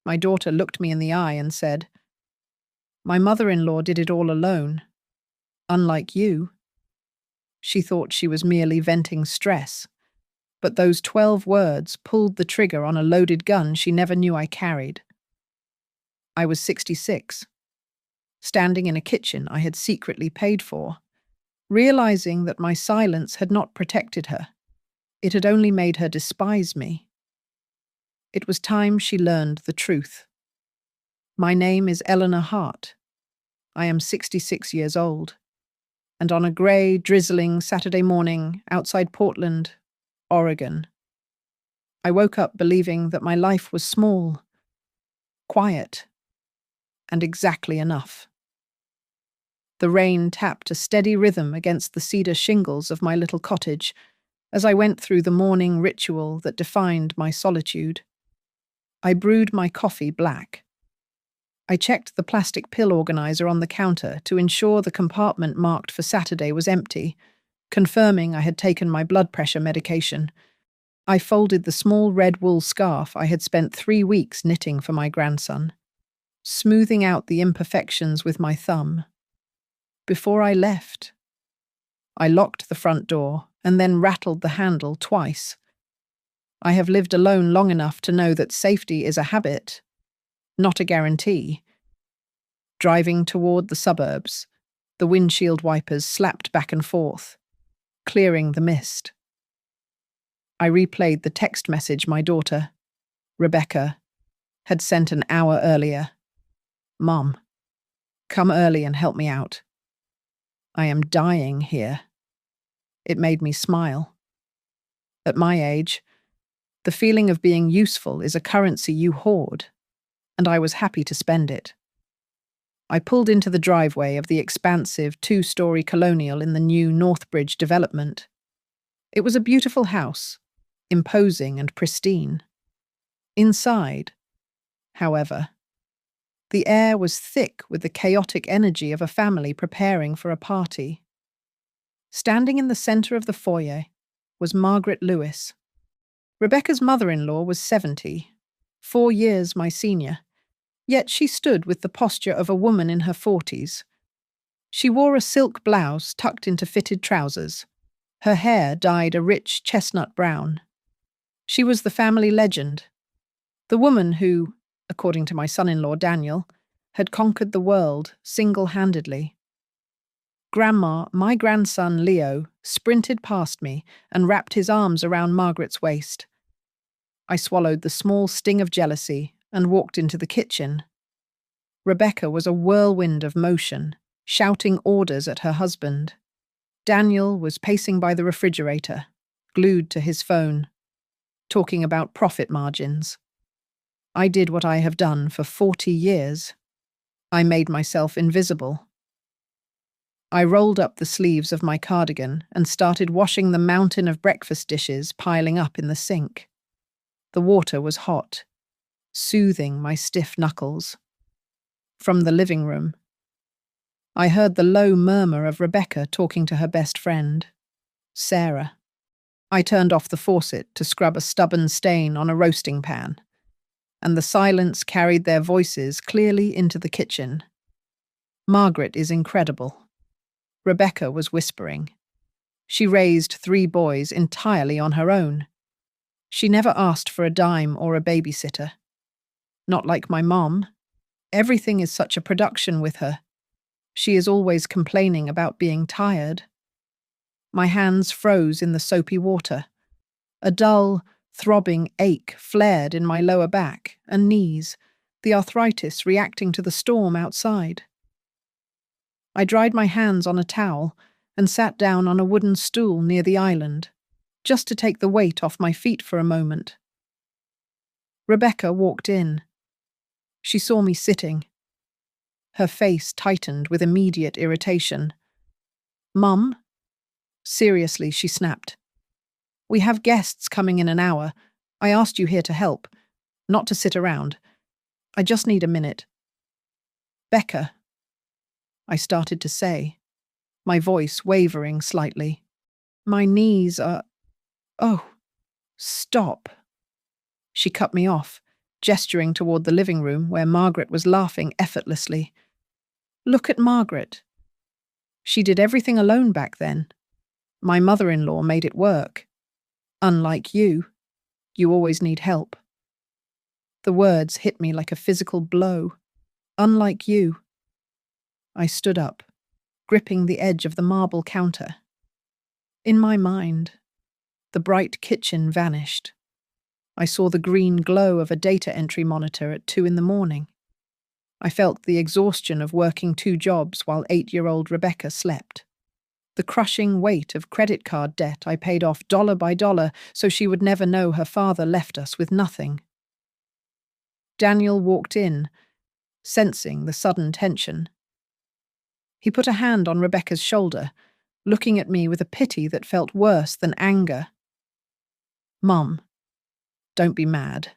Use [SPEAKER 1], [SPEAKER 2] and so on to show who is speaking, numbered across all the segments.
[SPEAKER 1] My daughter looked me in the eye and said, "My mother-in-law did it all alone. Unlike you." She thought she was merely venting stress, but those 12 words pulled the trigger on a loaded gun she never knew I carried. I was 66, standing in a kitchen I had secretly paid for, realizing that my silence had not protected her. It had only made her despise me. It was time she learned the truth. My name is Eleanor Hart. I am 66 years old, and on a grey, drizzling Saturday morning outside Portland, Oregon, I woke up believing that my life was small, quiet, and exactly enough. The rain tapped a steady rhythm against the cedar shingles of my little cottage as I went through the morning ritual that defined my solitude. I brewed my coffee black. I checked the plastic pill organizer on the counter to ensure the compartment marked for Saturday was empty, confirming I had taken my blood pressure medication. I folded the small red wool scarf I had spent 3 weeks knitting for my grandson, smoothing out the imperfections with my thumb. Before I left, I locked the front door and then rattled the handle twice. I have lived alone long enough to know that safety is a habit, not a guarantee. Driving toward the suburbs, the windshield wipers slapped back and forth, clearing the mist. I replayed the text message my daughter, Rebecca, had sent an hour earlier. "Mom, come early and help me out. I am dying here." It made me smile. At my age, the feeling of being useful is a currency you hoard, and I was happy to spend it. I pulled into the driveway of the expansive 2-story colonial in the new Northbridge development. It was a beautiful house, imposing and pristine. Inside, however, the air was thick with the chaotic energy of a family preparing for a party. Standing in the center of the foyer was Margaret Lewis. Rebecca's mother-in-law was 70, 4 years my senior, yet she stood with the posture of a woman in her 40s. She wore a silk blouse tucked into fitted trousers, her hair dyed a rich chestnut brown. She was the family legend, the woman who, according to my son-in-law Daniel, had conquered the world single-handedly. Grandma, my grandson Leo, sprinted past me and wrapped his arms around Margaret's waist. I swallowed the small sting of jealousy and walked into the kitchen. Rebecca was a whirlwind of motion, shouting orders at her husband. Daniel was pacing by the refrigerator, glued to his phone, talking about profit margins. I did what I have done for 40 years. I made myself invisible. I rolled up the sleeves of my cardigan and started washing the mountain of breakfast dishes piling up in the sink. The water was hot, soothing my stiff knuckles. From the living room, I heard the low murmur of Rebecca talking to her best friend, Sarah. I turned off the faucet to scrub a stubborn stain on a roasting pan, and the silence carried their voices clearly into the kitchen. "Margaret is incredible," Rebecca was whispering. "She raised 3 boys entirely on her own. She never asked for a dime or a babysitter. Not like my mom. Everything is such a production with her. She is always complaining about being tired." My hands froze in the soapy water. A dull, throbbing ache flared in my lower back and knees, the arthritis reacting to the storm outside. I dried my hands on a towel and sat down on a wooden stool near the island, just to take the weight off my feet for a moment. Rebecca walked in. She saw me sitting. Her face tightened with immediate irritation. "Mum?" Seriously, she snapped. "We have guests coming in an hour. I asked you here to help, not to sit around. I just need a minute." "Becca," I started to say, my voice wavering slightly. "My knees are—" "Oh, stop." She cut me off, gesturing toward the living room where Margaret was laughing effortlessly. Look at Margaret. She did everything alone back then. My mother-in-law made it work. Unlike you, you always need help. The words hit me like a physical blow. Unlike you. I stood up, gripping the edge of the marble counter. In my mind, the bright kitchen vanished. I saw the green glow of a data entry monitor at 2 a.m. I felt the exhaustion of working 2 jobs while 8-year-old Rebecca slept. The crushing weight of credit card debt I paid off dollar by dollar so she would never know her father left us with nothing. Daniel walked in, sensing the sudden tension. He put a hand on Rebecca's shoulder, looking at me with a pity that felt worse than anger. "Mum, don't be mad,"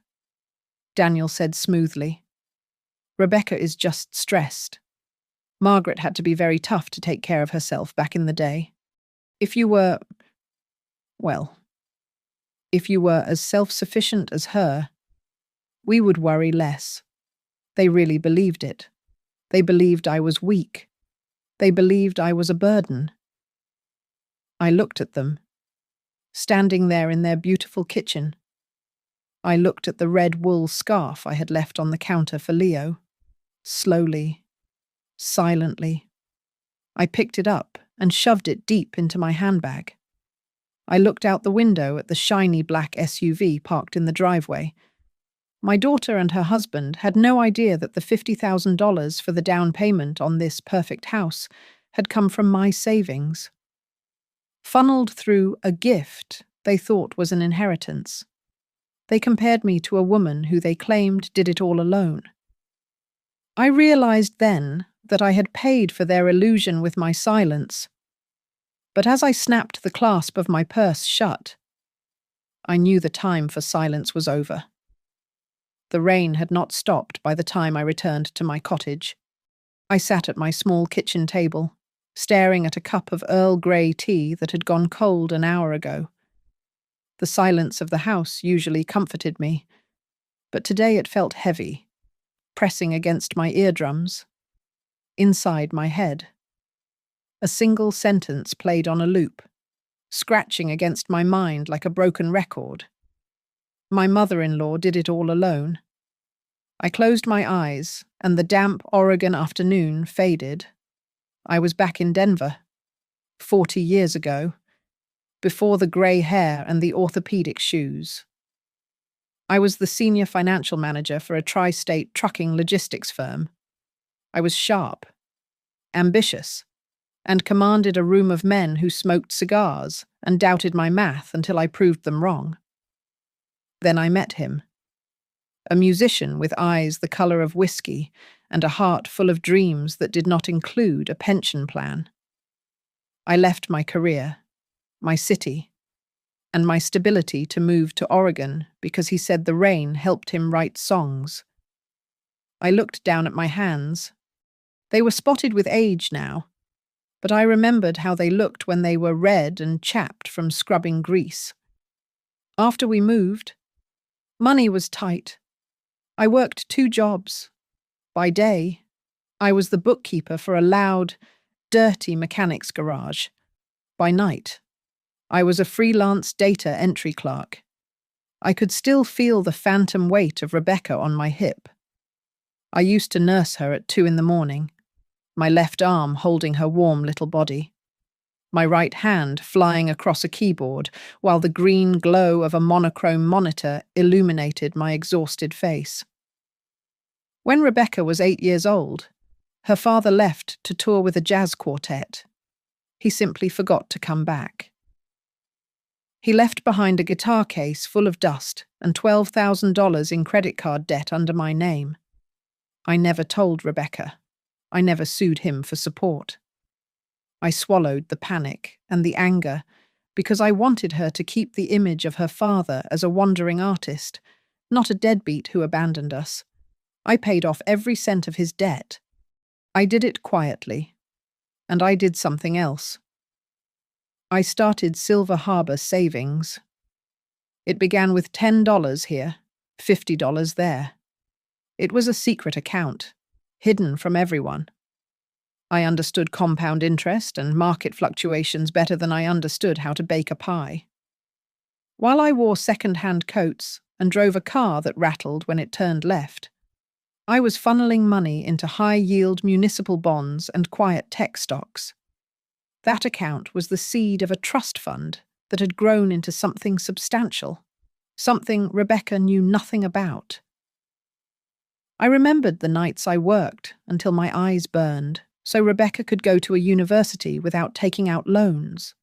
[SPEAKER 1] Daniel said smoothly. "Rebecca is just stressed. Margaret had to be very tough to take care of herself back in the day. If you were as self-sufficient as her, we would worry less." They really believed it. They believed I was weak. They believed I was a burden. I looked at them, standing there in their beautiful kitchen. I looked at the red wool scarf I had left on the counter for Leo. Slowly, silently, I picked it up and shoved it deep into my handbag. I looked out the window at the shiny black SUV parked in the driveway. My daughter and her husband had no idea that the $50,000 for the down payment on this perfect house had come from my savings. Funneled through a gift they thought was an inheritance. They compared me to a woman who they claimed did it all alone. I realized then that I had paid for their illusion with my silence. But as I snapped the clasp of my purse shut, I knew the time for silence was over. The rain had not stopped by the time I returned to my cottage. I sat at my small kitchen table, staring at a cup of Earl Grey tea that had gone cold an hour ago. The silence of the house usually comforted me, but today it felt heavy, pressing against my eardrums, inside my head. A single sentence played on a loop, scratching against my mind like a broken record. My mother-in-law did it all alone. I closed my eyes, and the damp Oregon afternoon faded. I was back in Denver, 40 years ago, before the grey hair and the orthopedic shoes. I was the senior financial manager for a tri-state trucking logistics firm. I was sharp, ambitious, and commanded a room of men who smoked cigars and doubted my math until I proved them wrong. Then I met him, a musician with eyes the color of whiskey and a heart full of dreams that did not include a pension plan. I left my career, my city, and my stability to move to Oregon because he said the rain helped him write songs. I looked down at my hands. They were spotted with age now, but I remembered how they looked when they were red and chapped from scrubbing grease. After we moved, money was tight. I worked 2 jobs. By day, I was the bookkeeper for a loud, dirty mechanics garage. By night, I was a freelance data entry clerk. I could still feel the phantom weight of Rebecca on my hip. I used to nurse her at 2 a.m, my left arm holding her warm little body, my right hand flying across a keyboard while the green glow of a monochrome monitor illuminated my exhausted face. When Rebecca was 8 years old, her father left to tour with a jazz quartet. He simply forgot to come back. He left behind a guitar case full of dust and $12,000 in credit card debt under my name. I never told Rebecca. I never sued him for support. I swallowed the panic and the anger because I wanted her to keep the image of her father as a wandering artist, not a deadbeat who abandoned us. I paid off every cent of his debt. I did it quietly, and I did something else. I started Silver Harbor Savings. It began with $10 here, $50 there. It was a secret account, hidden from everyone. I understood compound interest and market fluctuations better than I understood how to bake a pie. While I wore second-hand coats and drove a car that rattled when it turned left, I was funneling money into high-yield municipal bonds and quiet tech stocks. That account was the seed of a trust fund that had grown into something substantial, something Rebecca knew nothing about. I remembered the nights I worked until my eyes burned, so Rebecca could go to a university without taking out loans.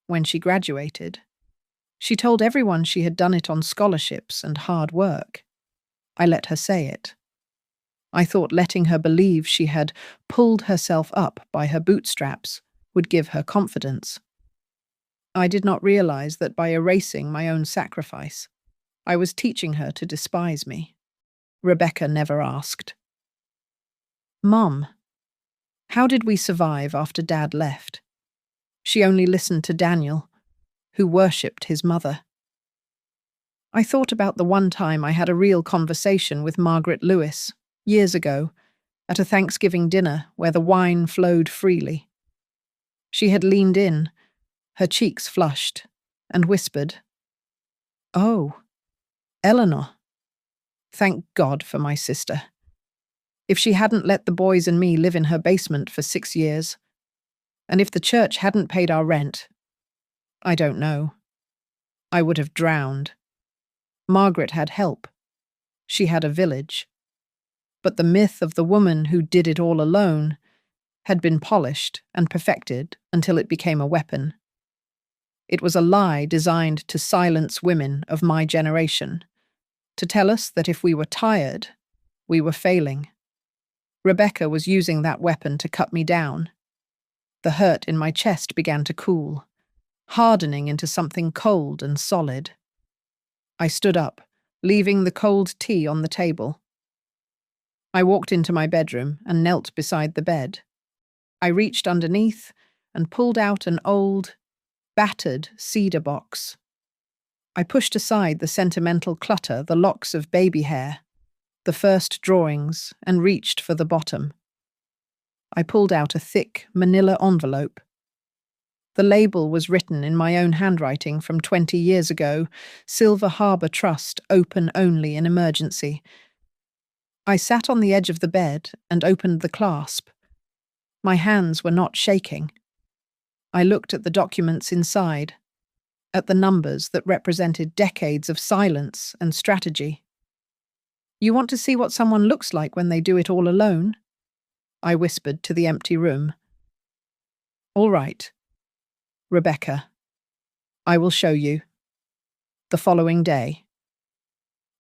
[SPEAKER 1] When she graduated, she told everyone she had done it on scholarships and hard work. I let her say it. I thought letting her believe she had pulled herself up by her bootstraps would give her confidence. I did not realize that by erasing my own sacrifice, I was teaching her to despise me. Rebecca never asked. "Mom, how did we survive after Dad left?" She only listened to Daniel, who worshipped his mother. I thought about the one time I had a real conversation with Margaret Lewis, years ago, at a Thanksgiving dinner where the wine flowed freely. She had leaned in, her cheeks flushed, and whispered, "Oh, Eleanor. Thank God for my sister. If she hadn't let the boys and me live in her basement for 6 years, and if the church hadn't paid our rent, I don't know. I would have drowned. Margaret had help. She had a village. But the myth of the woman who did it all alone had been polished and perfected until it became a weapon. It was a lie designed to silence women of my generation, to tell us that if we were tired, we were failing. Rebecca was using that weapon to cut me down. The hurt in my chest began to cool, hardening into something cold and solid. I stood up, leaving the cold tea on the table. I walked into my bedroom and knelt beside the bed. I reached underneath and pulled out an old, battered cedar box. I pushed aside the sentimental clutter, the locks of baby hair, the first drawings, and reached for the bottom. I pulled out a thick, manila envelope. The label was written in my own handwriting from 20 years ago, Silver Harbor Trust, open only in emergency. I sat on the edge of the bed and opened the clasp. My hands were not shaking. I looked at the documents inside, at the numbers that represented decades of silence and strategy. "You want to see what someone looks like when they do it all alone?" I whispered to the empty room. "All right, Rebecca. I will show you." The following day,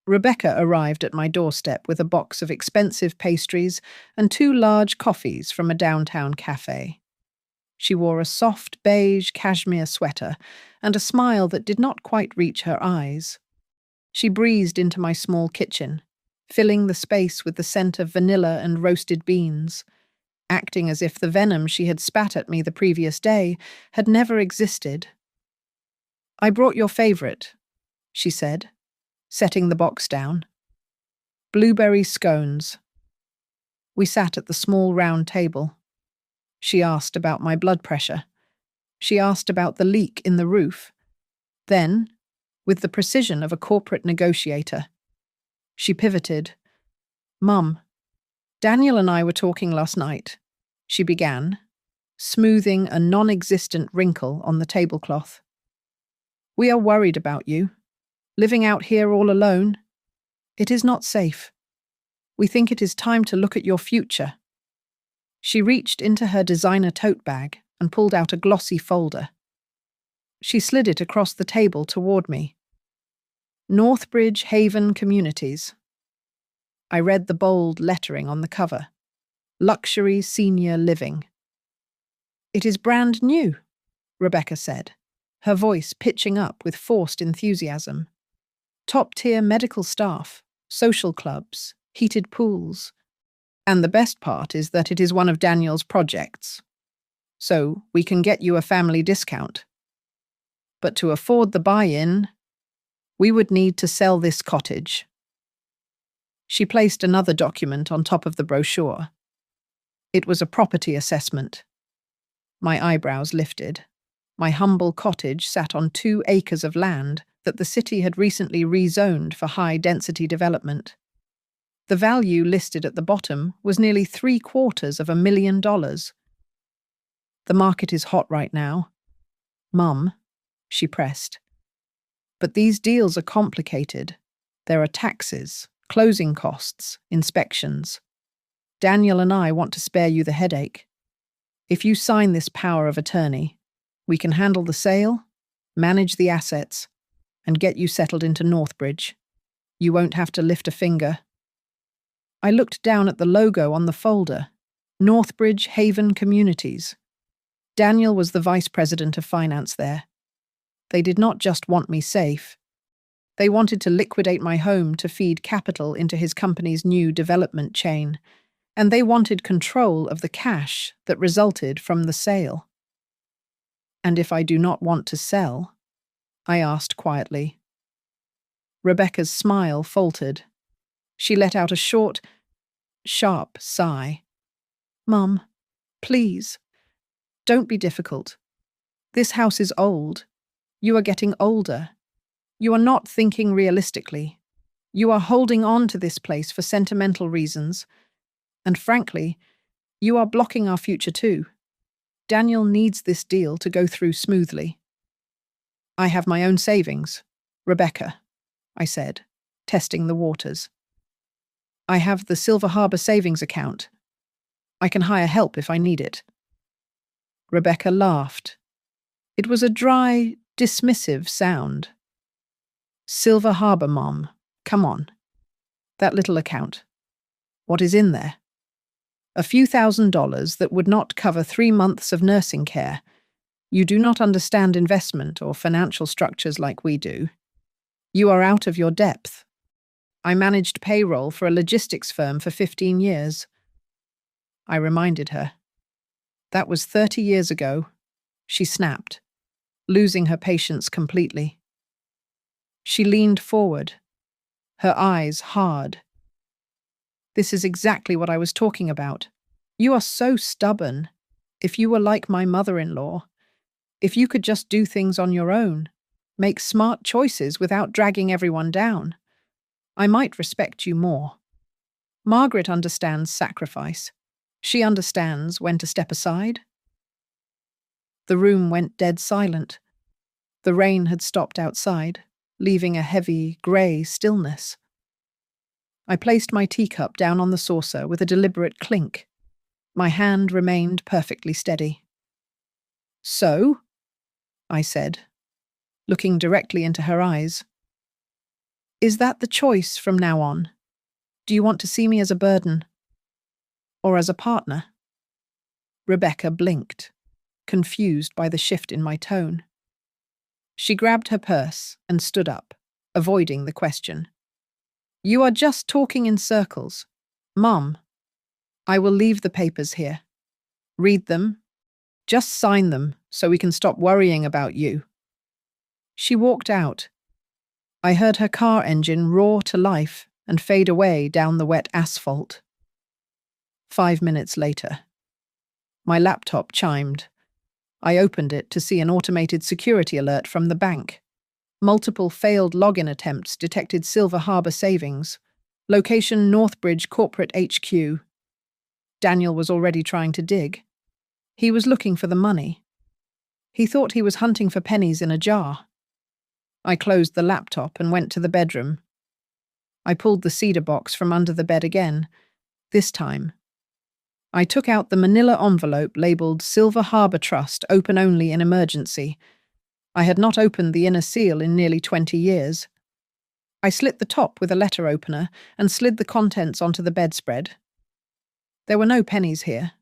[SPEAKER 1] Rebecca arrived at my doorstep with a box of expensive pastries and 2 large coffees from a downtown cafe. She wore a soft beige cashmere sweater and a smile that did not quite reach her eyes. She breezed into my small kitchen, filling the space with the scent of vanilla and roasted beans, acting as if the venom she had spat at me the previous day had never existed. "I brought your favorite," she said, setting the box down. "Blueberry scones." We sat at the small round table. She asked about my blood pressure. She asked about the leak in the roof. Then, with the precision of a corporate negotiator, she pivoted. "Mum, Daniel and I were talking last night," she began, smoothing a non-existent wrinkle on the tablecloth. "We are worried about you. Living out here all alone. It is not safe. We think it is time to look at your future." She reached into her designer tote bag and pulled out a glossy folder. She slid it across the table toward me. "Northbridge Haven Communities." I read the bold lettering on the cover. "Luxury Senior Living." "It is brand new," Rebecca said, her voice pitching up with forced enthusiasm. "Top-tier medical staff, social clubs, heated pools. And the best part is that it is one of Daniel's projects. So we can get you a family discount. But to afford the buy-in, we would need to sell this cottage." She placed another document on top of the brochure. It was a property assessment. My eyebrows lifted. My humble cottage sat on 2 acres of land that the city had recently rezoned for high-density development. The value listed at the bottom was nearly $750,000. The market is hot right now. Mum, she pressed. But these deals are complicated. There are taxes, closing costs, inspections. Daniel and I want to spare you the headache. If you sign this power of attorney, we can handle the sale, manage the assets, and get you settled into Northbridge. You won't have to lift a finger. I looked down at the logo on the folder, Northbridge Haven Communities. Daniel was the vice president of finance there. They did not just want me safe. They wanted to liquidate my home to feed capital into his company's new development chain, and they wanted control of the cash that resulted from the sale. And if I do not want to sell? I asked quietly. Rebecca's smile faltered. She let out a short, sharp sigh. Mum, please, don't be difficult. This house is old. You are getting older. You are not thinking realistically. You are holding on to this place for sentimental reasons. And frankly, you are blocking our future too. Daniel needs this deal to go through smoothly. I have my own savings, Rebecca, I said, testing the waters. I have the Silver Harbor savings account. I can hire help if I need it. Rebecca laughed. It was a dry, dismissive sound. Silver Harbor, Mom. Come on. That little account. What is in there? A few $1,000s that would not cover 3 months of nursing care. You do not understand investment or financial structures like we do. You are out of your depth. I managed payroll for a logistics firm for 15 years. I reminded her. That was 30 years ago. She snapped, losing her patience completely. She leaned forward, her eyes hard. This is exactly what I was talking about. You are so stubborn. If you were like my mother-in-law, if you could just do things on your own, make smart choices without dragging everyone down, I might respect you more. Margaret understands sacrifice. She understands when to step aside. The room went dead silent. The rain had stopped outside, leaving a heavy, grey stillness. I placed my teacup down on the saucer with a deliberate clink. My hand remained perfectly steady. So? I said, looking directly into her eyes. Is that the choice from now on? Do you want to see me as a burden? Or as a partner? Rebecca blinked, confused by the shift in my tone. She grabbed her purse and stood up, avoiding the question. You are just talking in circles. Mum, I will leave the papers here. Read them. Just sign them so we can stop worrying about you. She walked out. I heard her car engine roar to life and fade away down the wet asphalt. 5 minutes later. My laptop chimed. I opened it to see an automated security alert from the bank. Multiple failed login attempts detected Silver Harbor Savings. Location Northbridge Corporate HQ. Daniel was already trying to dig. He was looking for the money. He thought he was hunting for pennies in a jar. I closed the laptop and went to the bedroom. I pulled the cedar box from under the bed again. This time, I took out the manila envelope labelled Silver Harbor Trust, open only in emergency. I had not opened the inner seal in nearly 20 years. I slit the top with a letter opener and slid the contents onto the bedspread. There were no pennies here.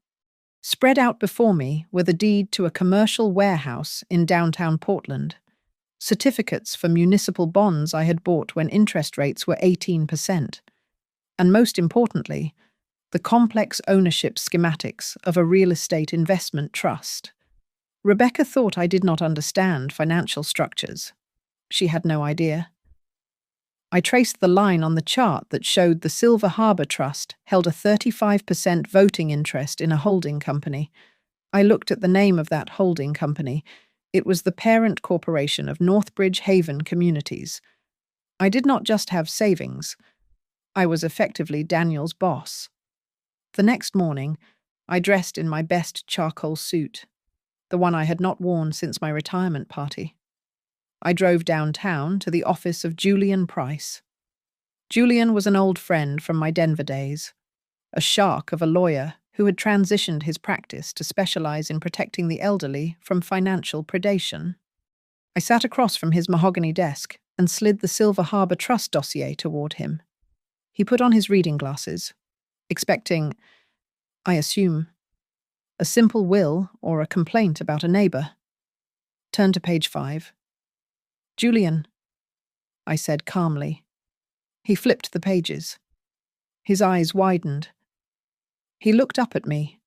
[SPEAKER 1] Spread out before me were the deed to a commercial warehouse in downtown Portland, certificates for municipal bonds I had bought when interest rates were 18%, and most importantly, the complex ownership schematics of a real estate investment trust. Rebecca thought I did not understand financial structures. She had no idea. I traced the line on the chart that showed the Silver Harbor Trust held a 35% voting interest in a holding company. I looked at the name of that holding company. It was the parent corporation of Northbridge Haven Communities. I did not just have savings. I was effectively Daniel's boss. The next morning, I dressed in my best charcoal suit, the one I had not worn since my retirement party. I drove downtown to the office of Julian Price. Julian was an old friend from my Denver days, a shark of a lawyer who had transitioned his practice to specialize in protecting the elderly from financial predation. I sat across from his mahogany desk and slid the Silver Harbor Trust dossier toward him. He put on his reading glasses, expecting, I assume, a simple will or a complaint about a neighbor. Turn to page 5. Julian, I said calmly. He flipped the pages. His eyes widened. He looked up at me,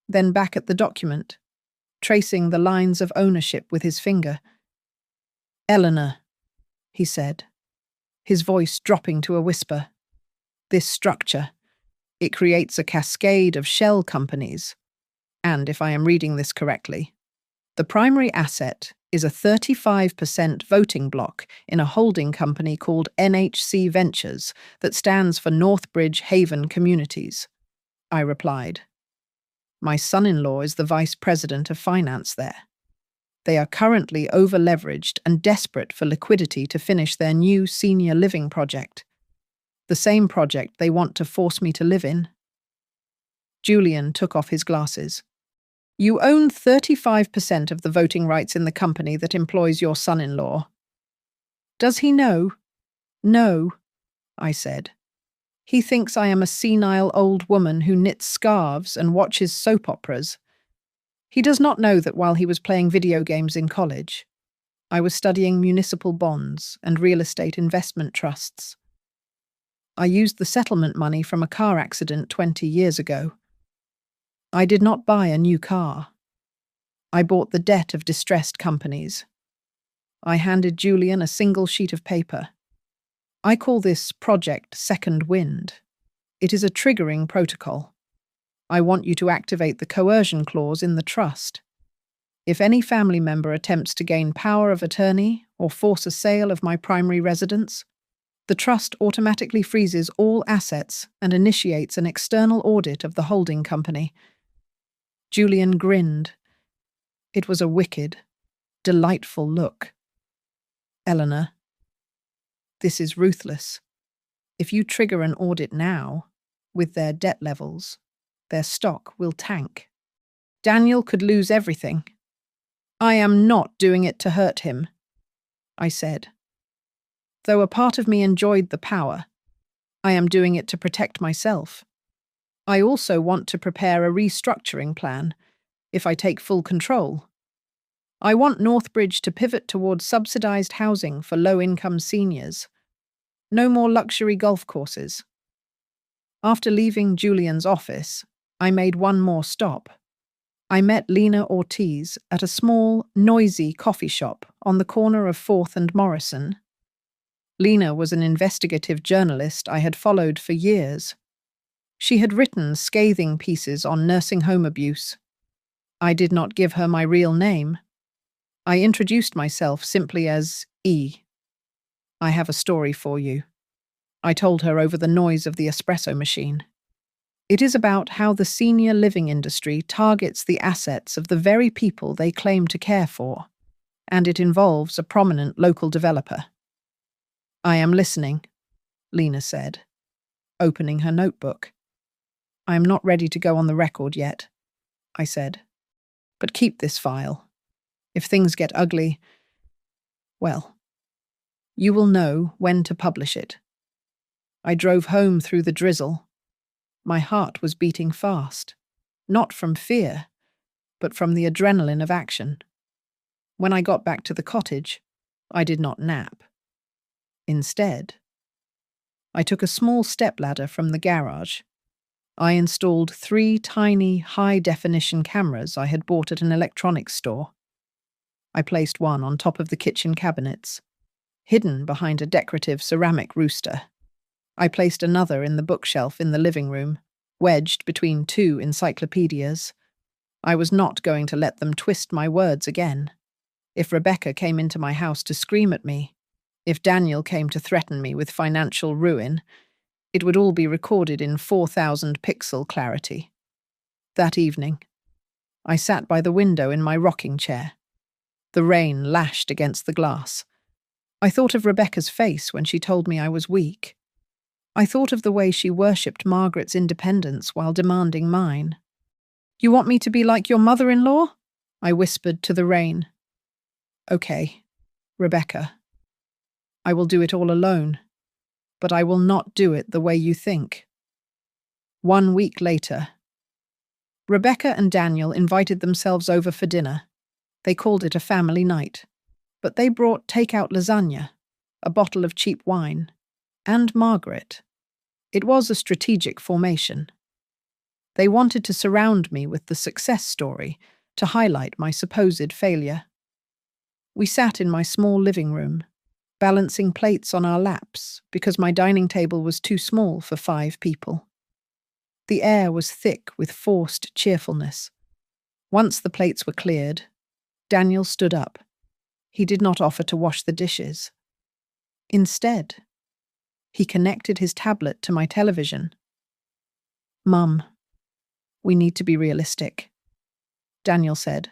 [SPEAKER 1] then back at the document, tracing the lines of ownership with his finger. Eleanor, he said, his voice dropping to a whisper. This structure, it creates a cascade of shell companies. And if I am reading this correctly, the primary asset is a 35% voting block in a holding company called NHC Ventures that stands for Northbridge Haven Communities. I replied. My son-in-law is the vice president of finance there. They are currently over-leveraged and desperate for liquidity to finish their new senior living project. The same project they want to force me to live in. Julian took off his glasses. You own 35% of the voting rights in the company that employs your son-in-law. Does he know? No, I said. He thinks I am a senile old woman who knits scarves and watches soap operas. He does not know that while he was playing video games in college, I was studying municipal bonds and real estate investment trusts. I used the settlement money from a car accident 20 years ago. I did not buy a new car. I bought the debt of distressed companies. I handed Julian a single sheet of paper. I call this Project Second Wind. It is a triggering protocol. I want you to activate the coercion clause in the trust. If any family member attempts to gain power of attorney or force a sale of my primary residence, the trust automatically freezes all assets and initiates an external audit of the holding company. Julian grinned. It was a wicked, delightful look. Eleanor, this is ruthless. If you trigger an audit now, with their debt levels, their stock will tank. Daniel could lose everything. I am not doing it to hurt him, I said. Though a part of me enjoyed the power, I am doing it to protect myself. I also want to prepare a restructuring plan, if I take full control. I want Northbridge to pivot towards subsidized housing for low-income seniors. No more luxury golf courses. After leaving Julian's office, I made one more stop. I met Lena Ortiz at a small, noisy coffee shop on the corner of 4th and Morrison. Lena was an investigative journalist I had followed for years. She had written scathing pieces on nursing home abuse. I did not give her my real name. I introduced myself simply as E. I have a story for you, I told her over the noise of the espresso machine. It is about how the senior living industry targets the assets of the very people they claim to care for, and it involves a prominent local developer. I am listening, Lena said, opening her notebook. I am not ready to go on the record yet, I said. But keep this file. If things get ugly, well, you will know when to publish it. I drove home through the drizzle. My heart was beating fast, not from fear, but from the adrenaline of action. When I got back to the cottage, I did not nap. Instead, I took a small stepladder from the garage. I installed 3 tiny, high-definition cameras I had bought at an electronics store. I placed one on top of the kitchen cabinets, hidden behind a decorative ceramic rooster. I placed another in the bookshelf in the living room, wedged between two encyclopedias. I was not going to let them twist my words again. If Rebecca came into my house to scream at me, if Daniel came to threaten me with financial ruin, it would all be recorded in 4,000 pixel clarity. That evening, I sat by the window in my rocking chair. The rain lashed against the glass. I thought of Rebecca's face when she told me I was weak. I thought of the way she worshipped Margaret's independence while demanding mine. "You want me to be like your mother-in-law?" I whispered to the rain. "Okay, Rebecca. I will do it all alone, but I will not do it the way you think." 1 week later, Rebecca and Daniel invited themselves over for dinner. They called it a family night, but they brought takeout lasagna, a bottle of cheap wine, and Margaret. It was a strategic formation. They wanted to surround me with the success story to highlight my supposed failure. We sat in my small living room, balancing plates on our laps because my dining table was too small for 5 people. The air was thick with forced cheerfulness. Once the plates were cleared, Daniel stood up. He did not offer to wash the dishes. Instead, he connected his tablet to my television. "Mum, we need to be realistic," Daniel said,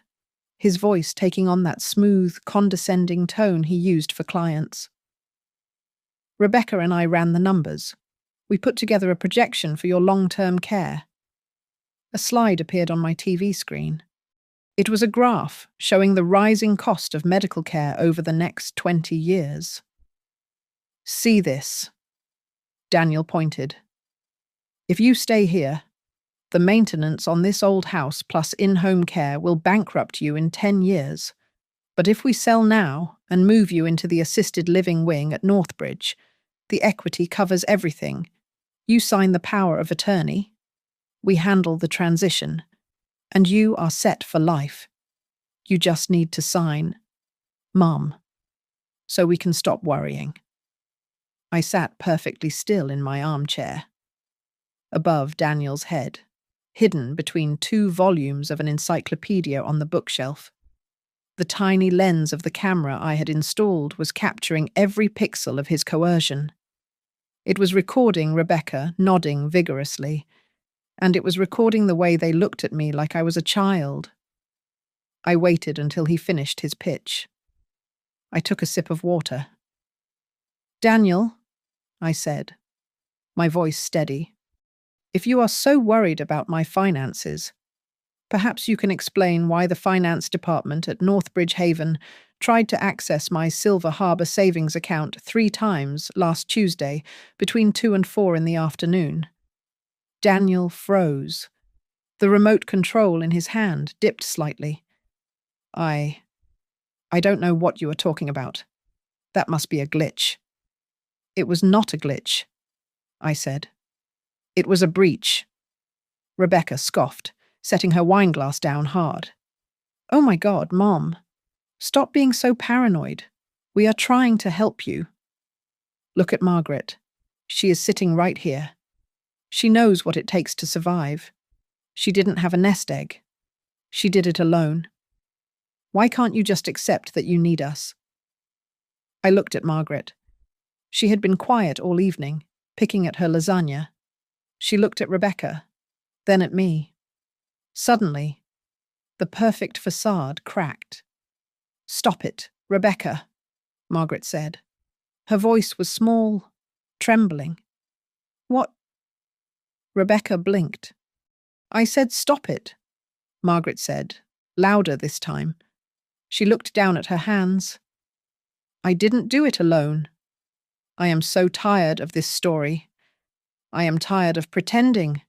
[SPEAKER 1] his voice taking on that smooth, condescending tone he used for clients. "Rebecca and I ran the numbers. We put together a projection for your long-term care." A slide appeared on my TV screen. It was a graph showing the rising cost of medical care over the next 20 years. "See this?" Daniel pointed. "If you stay here, the maintenance on this old house plus in-home care will bankrupt you in 10 years. But if we sell now and move you into the assisted living wing at Northbridge, the equity covers everything. You sign the power of attorney. We handle the transition. And you are set for life. You just need to sign, Mum, so we can stop worrying." I sat perfectly still in my armchair. Above Daniel's head, hidden between 2 volumes of an encyclopedia on the bookshelf, the tiny lens of the camera I had installed was capturing every pixel of his coercion. It was recording Rebecca nodding vigorously, and it was recording the way they looked at me like I was a child. I waited until he finished his pitch. I took a sip of water. "Daniel," I said, my voice steady, "if you are so worried about my finances, perhaps you can explain why the finance department at Northbridge Haven tried to access my Silver Harbour savings account 3 times last Tuesday between 2 and 4 in the afternoon." Daniel froze. The remote control in his hand dipped slightly. I don't know what you are talking about. That must be a glitch." "It was not a glitch," I said. "It was a breach." Rebecca scoffed, setting her wineglass down hard. "Oh my God, Mom. Stop being so paranoid. We are trying to help you. Look at Margaret. She is sitting right here. She knows what it takes to survive. She didn't have a nest egg. She did it alone. Why can't you just accept that you need us?" I looked at Margaret. She had been quiet all evening, picking at her lasagna. She looked at Rebecca, then at me. Suddenly, the perfect facade cracked. "Stop it, Rebecca," Margaret said. Her voice was small, trembling. "What?" Rebecca blinked. "I said stop it," Margaret said, louder this time. She looked down at her hands. "I didn't do it alone. I am so tired of this story. I am tired of pretending."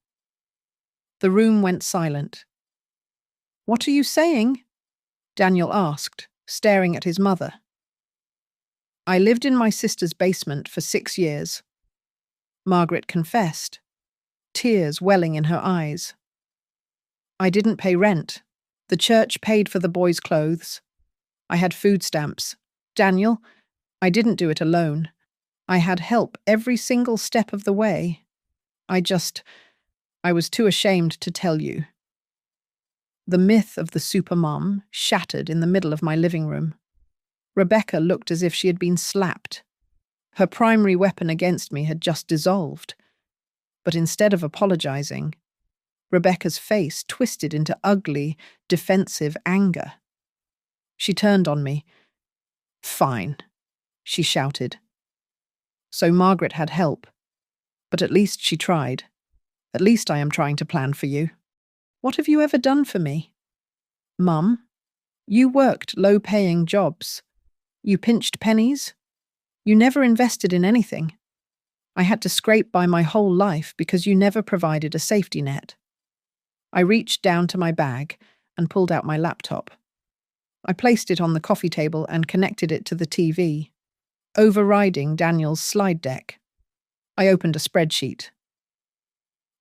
[SPEAKER 1] The room went silent. "What are you saying?" Daniel asked, staring at his mother. "I lived in my sister's basement for 6 years," Margaret confessed, tears welling in her eyes. "I didn't pay rent. The church paid for the boys' clothes. I had food stamps. Daniel, I didn't do it alone. I had help every single step of the way. I was too ashamed to tell you. The myth of the supermom shattered in the middle of my living room. Rebecca looked as if she had been slapped. Her primary weapon against me had just dissolved. But instead of apologizing, Rebecca's face twisted into ugly, defensive anger. She turned on me. "Fine," she shouted. So Margaret had help. But at least she tried. At least I am trying to plan for you. What have you ever done for me? Mum, you worked low-paying jobs. You pinched pennies. You never invested in anything. I had to scrape by my whole life because you never provided a safety net. I reached down to my bag and pulled out my laptop. I placed it on the coffee table and connected it to the TV, overriding Daniel's slide deck. I opened a spreadsheet.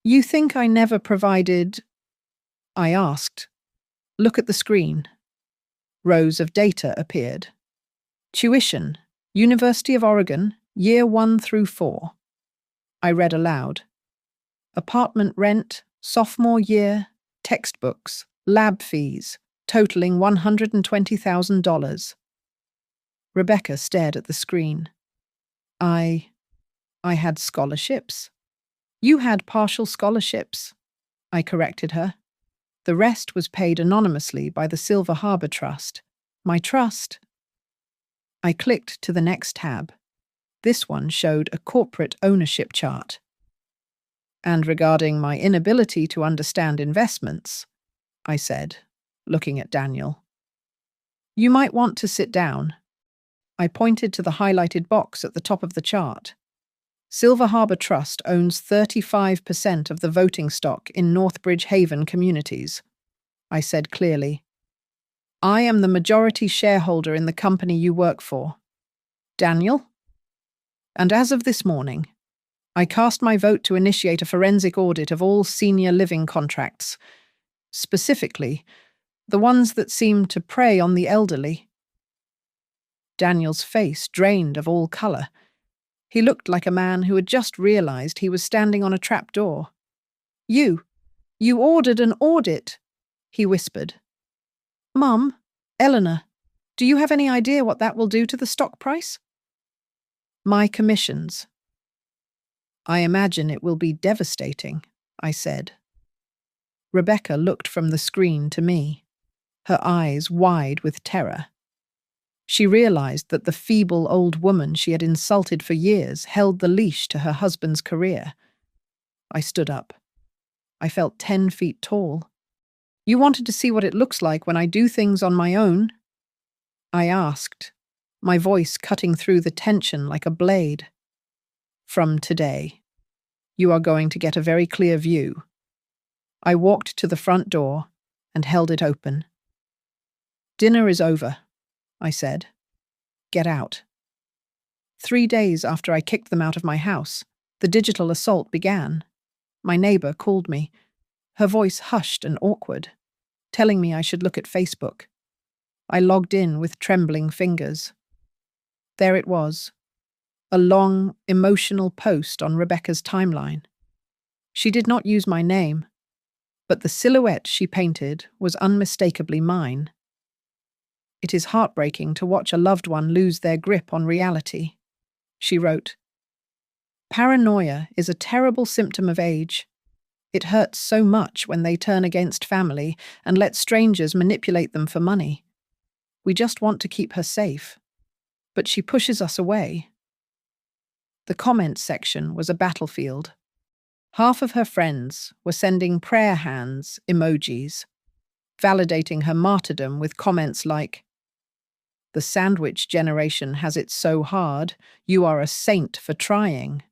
[SPEAKER 1] "You think I never provided?" I asked. "Look at the screen." Rows of data appeared. Tuition, University of Oregon, Year 1 through 4. I read aloud. Apartment rent, sophomore year, textbooks, lab fees, totaling $120,000. Rebecca stared at the screen. I had scholarships. You had partial scholarships, I corrected her. The rest was paid anonymously by the Silver Harbor Trust. My trust. I clicked to the next tab. This one showed a corporate ownership chart. And regarding my inability to understand investments, I said, looking at Daniel. You might want to sit down. I pointed to the highlighted box at the top of the chart. Silver Harbor Trust owns 35% of the voting stock in Northbridge Haven communities. I said clearly. I am the majority shareholder in the company you work for. Daniel? And as of this morning, I cast my vote to initiate a forensic audit of all senior living contracts, specifically the ones that seem to prey on the elderly. Daniel's face drained of all colour. He looked like a man who had just realised he was standing on a trapdoor. You ordered an audit, he whispered. Mum, Eleanor, do you have any idea what that will do to the stock price? My commissions. I imagine it will be devastating, I said. Rebecca looked from the screen to me, her eyes wide with terror. She realised that the feeble old woman she had insulted for years held the leash to her husband's career. I stood up. I felt 10 feet tall. You wanted to see what it looks like when I do things on my own? I asked, my voice cutting through the tension like a blade. From today, you are going to get a very clear view. I walked to the front door and held it open. Dinner is over, I said. Get out. 3 days after I kicked them out of my house, the digital assault began. My neighbour called me, her voice hushed and awkward, telling me I should look at Facebook. I logged in with trembling fingers. There it was, a long, emotional post on Rebecca's timeline. She did not use my name, but the silhouette she painted was unmistakably mine. It is heartbreaking to watch a loved one lose their grip on reality, she wrote. Paranoia is a terrible symptom of age. It hurts so much when they turn against family and let strangers manipulate them for money. We just want to keep her safe, but she pushes us away. The comments section was a battlefield. Half of her friends were sending prayer hands emojis, validating her martyrdom with comments like, "The sandwich generation has it so hard, you are a saint for trying."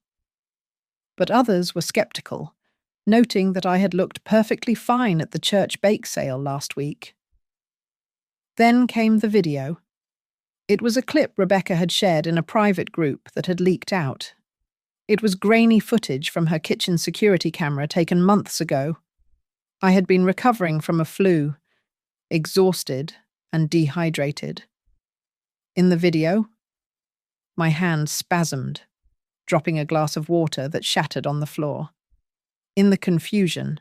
[SPEAKER 1] But others were skeptical, noting that I had looked perfectly fine at the church bake sale last week. Then came the video. It was a clip Rebecca had shared in a private group that had leaked out. It was grainy footage from her kitchen security camera taken months ago. I had been recovering from a flu, exhausted and dehydrated. In the video, My hand spasmed, dropping a glass of water that shattered on the floor. In the confusion,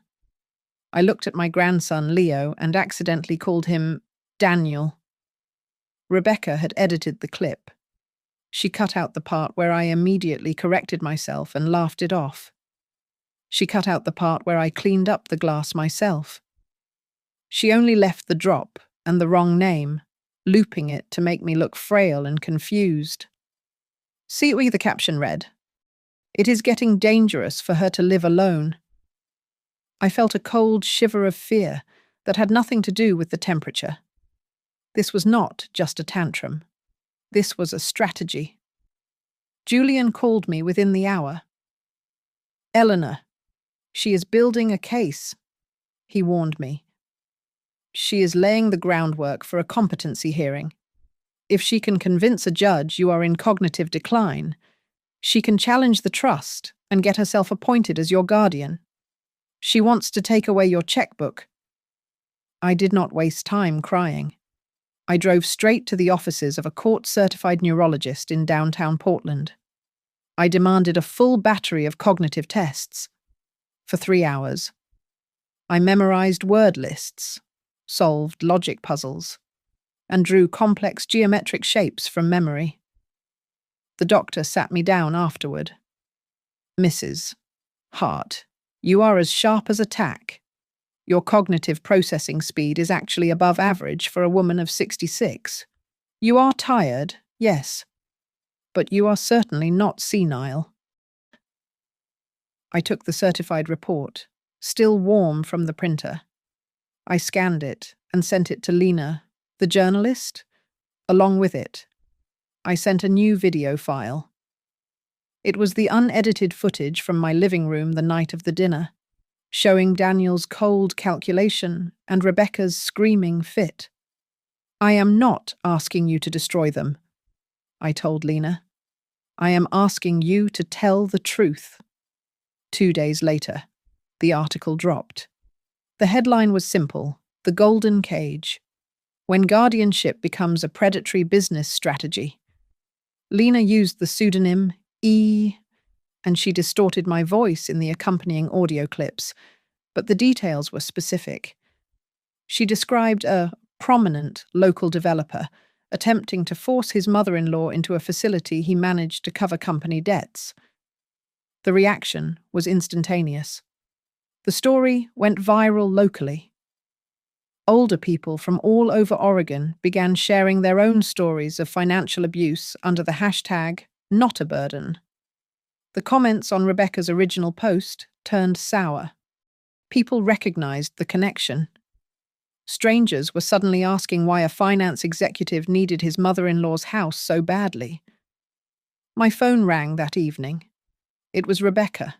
[SPEAKER 1] I looked at my grandson Leo and accidentally called him Daniel. Rebecca had edited the clip. She cut out the part where I immediately corrected myself and laughed it off. She cut out the part where I cleaned up the glass myself. She only left the drop and the wrong name, looping it to make me look frail and confused. See what the caption read. It is getting dangerous for her to live alone. I felt a cold shiver of fear that had nothing to do with the temperature. This was not just a tantrum. This was a strategy. Julian called me within the hour. Eleanor, she is building a case, he warned me. She is laying the groundwork for a competency hearing. If she can convince a judge you are in cognitive decline, she can challenge the trust and get herself appointed as your guardian. She wants to take away your checkbook. I did not waste time crying. I drove straight to the offices of a court-certified neurologist in downtown Portland. I demanded a full battery of cognitive tests. For 3 hours, I memorized word lists, solved logic puzzles, and drew complex geometric shapes from memory. The doctor sat me down afterward. Mrs. Hart, you are as sharp as a tack. Your cognitive processing speed is actually above average for a woman of 66. You are tired, yes, but you are certainly not senile. I took the certified report, still warm from the printer. I scanned it and sent it to Lena, the journalist. Along with it, I sent a new video file. It was the unedited footage from my living room the night of the dinner, showing Daniel's cold calculation and Rebecca's screaming fit. I am not asking you to destroy them, I told Lena. I am asking you to tell the truth. 2 days later, the article dropped. The headline was simple: The Golden Cage. When guardianship becomes a predatory business strategy. Lena used the pseudonym E, and she distorted my voice in the accompanying audio clips, but the details were specific. She described a prominent local developer attempting to force his mother-in-law into a facility he managed to cover company debts. The reaction was instantaneous. The story went viral locally. Older people from all over Oregon began sharing their own stories of financial abuse under the hashtag #NotABurden. The comments on Rebecca's original post turned sour. People recognized the connection. Strangers were suddenly asking why a finance executive needed his mother-in-law's house so badly. My phone rang that evening. It was Rebecca.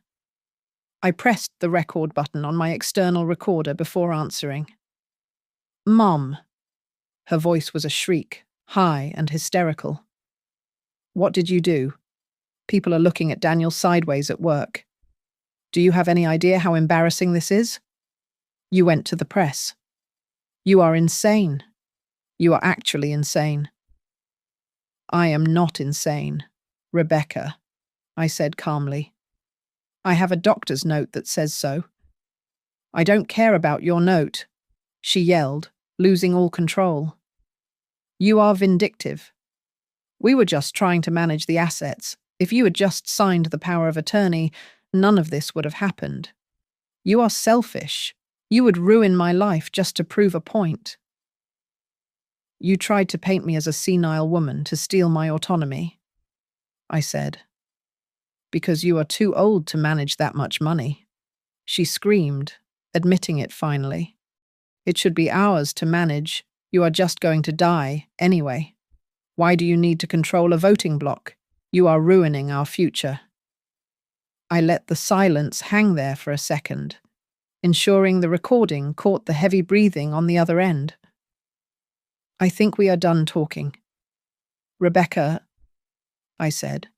[SPEAKER 1] I pressed the record button on my external recorder before answering. Mom. Her voice was a shriek, high and hysterical. What did you do? People are looking at Daniel sideways at work. Do you have any idea how embarrassing this is? You went to the press. You are insane. You are actually insane. I am not insane, Rebecca, I said calmly. I have a doctor's note that says so. I don't care about your note, she yelled, losing all control. You are vindictive. We were just trying to manage the assets. If you had just signed the power of attorney, none of this would have happened. You are selfish. You would ruin my life just to prove a point. You tried to paint me as a senile woman to steal my autonomy, I said. Because you are too old to manage that much money. She screamed, admitting it finally. It should be ours to manage. You are just going to die anyway. Why do you need to control a voting bloc? You are ruining our future. I let the silence hang there for a second, ensuring the recording caught the heavy breathing on the other end. I think we are done talking. Rebecca, I said.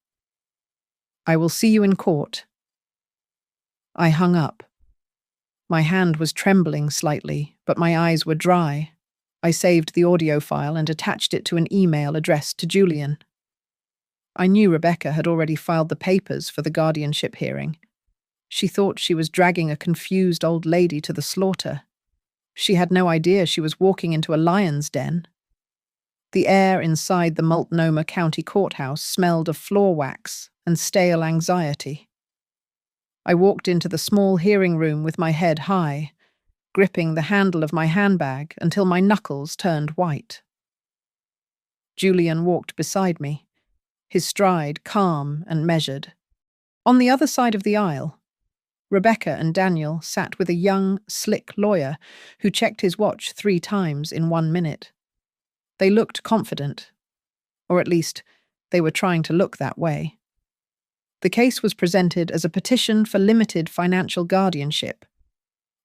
[SPEAKER 1] I will see you in court. I hung up. My hand was trembling slightly, but my eyes were dry. I saved the audio file and attached it to an email addressed to Julian. I knew Rebecca had already filed the papers for the guardianship hearing. She thought she was dragging a confused old lady to the slaughter. She had no idea she was walking into a lion's den. The air inside the Multnomah County Courthouse smelled of floor wax and stale anxiety. I walked into the small hearing room with my head high, gripping the handle of my handbag until my knuckles turned white. Julian walked beside me, his stride calm and measured. On the other side of the aisle, Rebecca and Daniel sat with a young, slick lawyer who checked his watch 3 times in 1 minute. They looked confident, or at least they were trying to look that way. The case was presented as a petition for limited financial guardianship.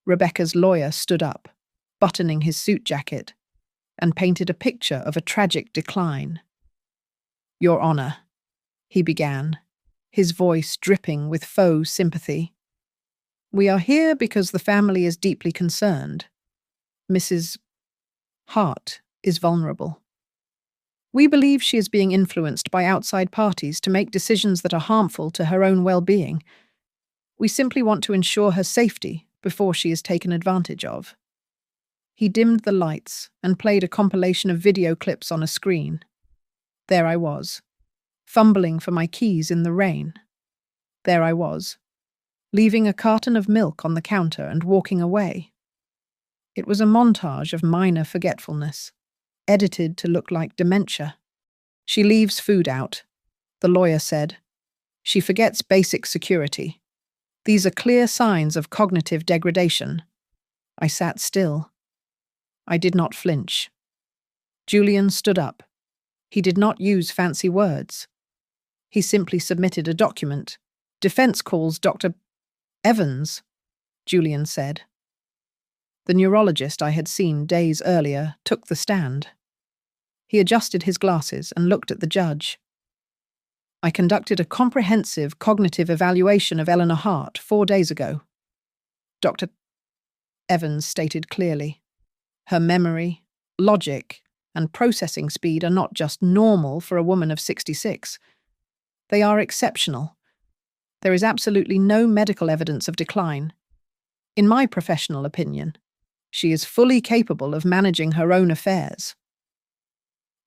[SPEAKER 1] Rebecca's lawyer stood up, buttoning his suit jacket, and painted a picture of a tragic decline. "Your Honor," he began, his voice dripping with faux sympathy. "We are here because the family is deeply concerned. Mrs. Hart is vulnerable. We believe she is being influenced by outside parties to make decisions that are harmful to her own well-being. We simply want to ensure her safety before she is taken advantage of." He dimmed the lights and played a compilation of video clips on a screen. There I was, fumbling for my keys in the rain. There I was, leaving a carton of milk on the counter and walking away. It was a montage of minor forgetfulness, edited to look like dementia. "She leaves food out," the lawyer said. "She forgets basic security. These are clear signs of cognitive degradation." I sat still. I did not flinch. Julian stood up. He did not use fancy words. He simply submitted a document. "Defense calls Dr. Evans," Julian said. The neurologist I had seen days earlier took the stand. He adjusted his glasses and looked at the judge. "I conducted a comprehensive cognitive evaluation of Eleanor Hart 4 days ago," Dr. Evans stated clearly. "Her memory, logic, and processing speed are not just normal for a woman of 66. They are exceptional. There is absolutely no medical evidence of decline. In my professional opinion, she is fully capable of managing her own affairs."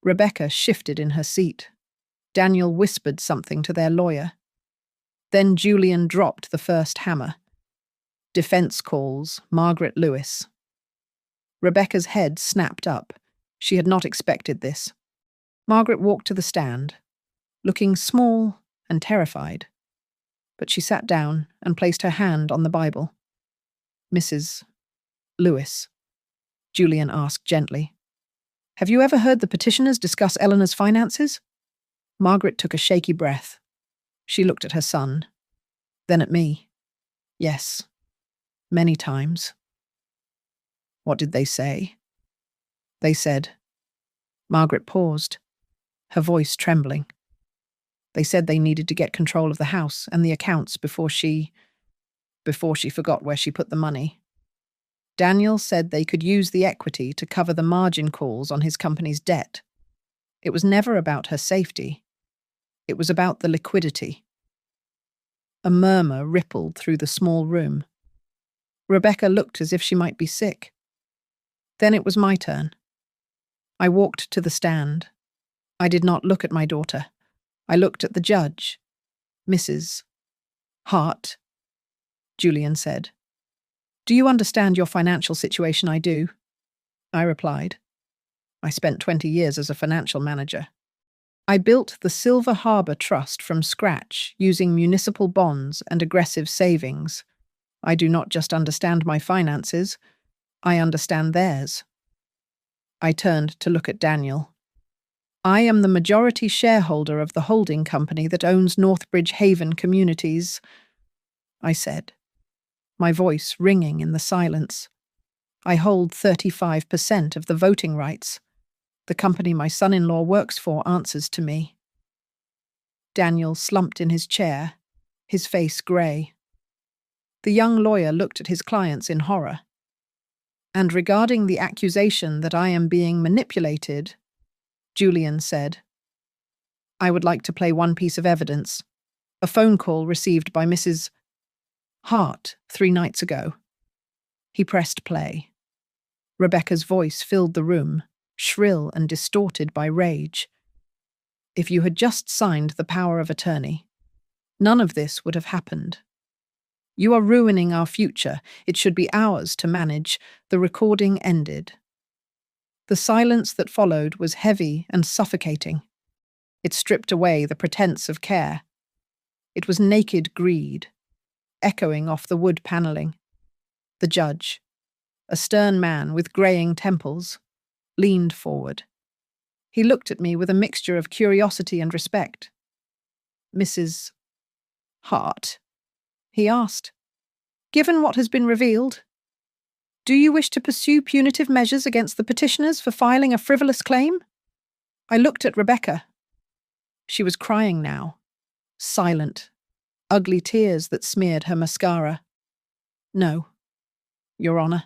[SPEAKER 1] Rebecca shifted in her seat. Daniel whispered something to their lawyer. Then Julian dropped the first hammer. "Defense calls Margaret Lewis." Rebecca's head snapped up. She had not expected this. Margaret walked to the stand, looking small and terrified. But she sat down and placed her hand on the Bible. "Mrs. Lewis," Julian asked gently, "have you ever heard the petitioners discuss Eleanor's finances?" Margaret took a shaky breath. She looked at her son, then at me. "Yes, many times." "What did they say?" "They said—" Margaret paused, her voice trembling. "They said they needed to get control of the house and the accounts before she forgot where she put the money. Daniel said they could use the equity to cover the margin calls on his company's debt. It was never about her safety. It was about the liquidity." A murmur rippled through the small room. Rebecca looked as if she might be sick. Then it was my turn. I walked to the stand. I did not look at my daughter. I looked at the judge. "Mrs. Hart," Julian said. "Do you understand your financial situation?" "I do," I replied. "I spent 20 years as a financial manager. I built the Silver Harbor Trust from scratch using municipal bonds and aggressive savings. I do not just understand my finances, I understand theirs." I turned to look at Daniel. "I am the majority shareholder of the holding company that owns Northbridge Haven Communities," I said, my voice ringing in the silence. "I hold 35% of the voting rights. The company my son-in-law works for answers to me." Daniel slumped in his chair, his face grey. The young lawyer looked at his clients in horror. "And regarding the accusation that I am being manipulated," Julian said, I would like to play one piece of evidence. A phone call received by Mrs. Hart 3 nights ago. He pressed play. Rebecca's voice filled the room, shrill and distorted by rage. If you had just signed the power of attorney, none of this would have happened. You are ruining our future. It should be ours to manage. The recording ended. The silence that followed was heavy and suffocating. It stripped away the pretense of care. It was naked greed, echoing off the wood panelling. The judge, a stern man with greying temples, leaned forward. He looked at me with a mixture of curiosity and respect. Mrs. Hart, he asked, given what has been revealed, do you wish to pursue punitive measures against the petitioners for filing a frivolous claim? I looked at Rebecca. She was crying now, silent, ugly tears that smeared her mascara. No, Your Honor,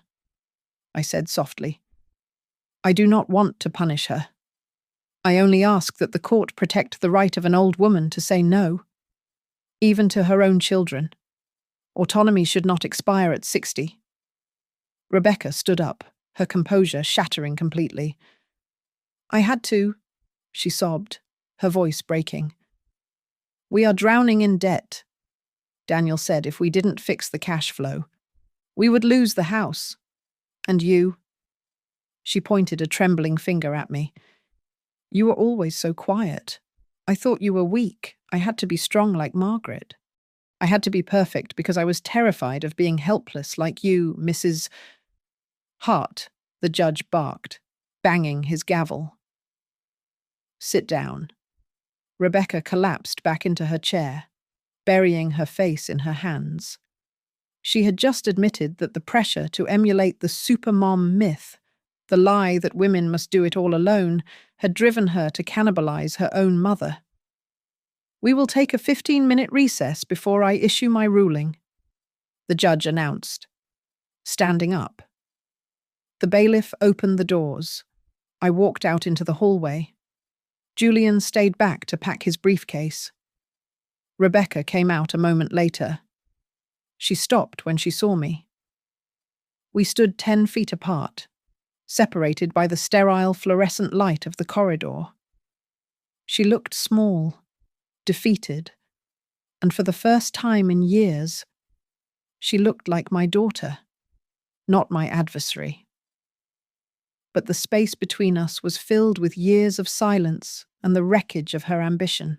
[SPEAKER 1] I said softly. I do not want to punish her. I only ask that the court protect the right of an old woman to say no, even to her own children. Autonomy should not expire at 60. Rebecca stood up, her composure shattering completely. I had to, she sobbed, her voice breaking. We are drowning in debt, Daniel said. If we didn't fix the cash flow, we would lose the house. And you? She pointed a trembling finger at me. You were always so quiet. I thought you were weak. I had to be strong like Margaret. I had to be perfect because I was terrified of being helpless like you, Mrs. Hart, the judge barked, banging his gavel. Sit down. Rebecca collapsed back into her chair, burying her face in her hands. She had just admitted that the pressure to emulate the supermom myth, the lie that women must do it all alone, had driven her to cannibalize her own mother. We will take a 15-minute recess before I issue my ruling, the judge announced, standing up. The bailiff opened the doors. I walked out into the hallway. Julian stayed back to pack his briefcase. Rebecca came out a moment later. She stopped when she saw me. We stood 10 feet apart, separated by the sterile fluorescent light of the corridor. She looked small, defeated, and for the first time in years, she looked like my daughter, not my adversary. But the space between us was filled with years of silence and the wreckage of her ambition.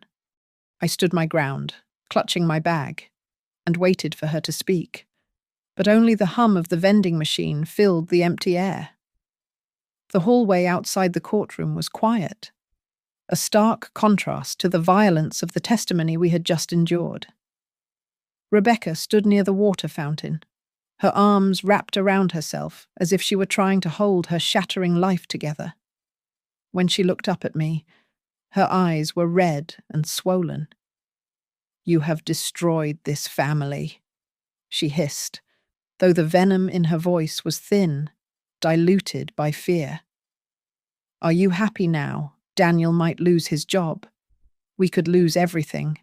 [SPEAKER 1] I stood my ground, clutching my bag, and waited for her to speak, but only the hum of the vending machine filled the empty air. The hallway outside the courtroom was quiet, a stark contrast to the violence of the testimony we had just endured. Rebecca stood near the water fountain, her arms wrapped around herself as if she were trying to hold her shattering life together. When she looked up at me, her eyes were red and swollen. You have destroyed this family, she hissed, though the venom in her voice was thin, diluted by fear. Are you happy now? Daniel might lose his job. We could lose everything.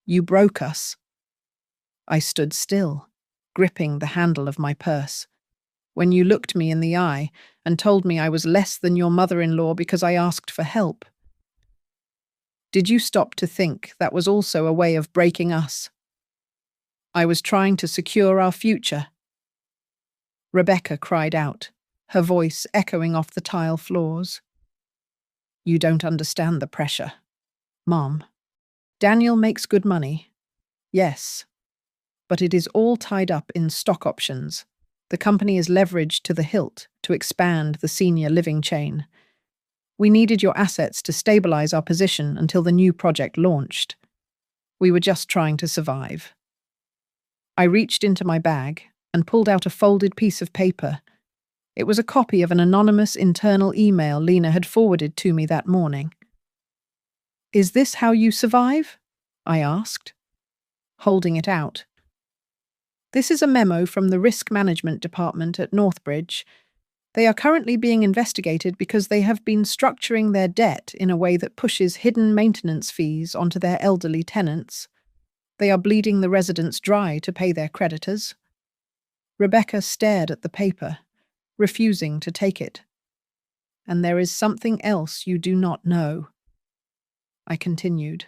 [SPEAKER 1] You broke us. I stood still, gripping the handle of my purse. When you looked me in the eye and told me I was less than your mother-in-law because I asked for help. Did you stop to think that was also a way of breaking us? I was trying to secure our future. Rebecca cried out, her voice echoing off the tile floors. You don't understand the pressure. Mom, Daniel makes good money. Yes, but it is all tied up in stock options. The company is leveraged to the hilt to expand the senior living chain. We needed your assets to stabilize our position until the new project launched. We were just trying to survive. I reached into my bag and pulled out a folded piece of paper. It was a copy of an anonymous internal email Lena had forwarded to me that morning. Is this how you survive? I asked, holding it out. This is a memo from the risk management department at Northbridge. They are currently being investigated because they have been structuring their debt in a way that pushes hidden maintenance fees onto their elderly tenants. They are bleeding the residents dry to pay their creditors. Rebecca stared at the paper, refusing to take it. And there is something else you do not know. I continued,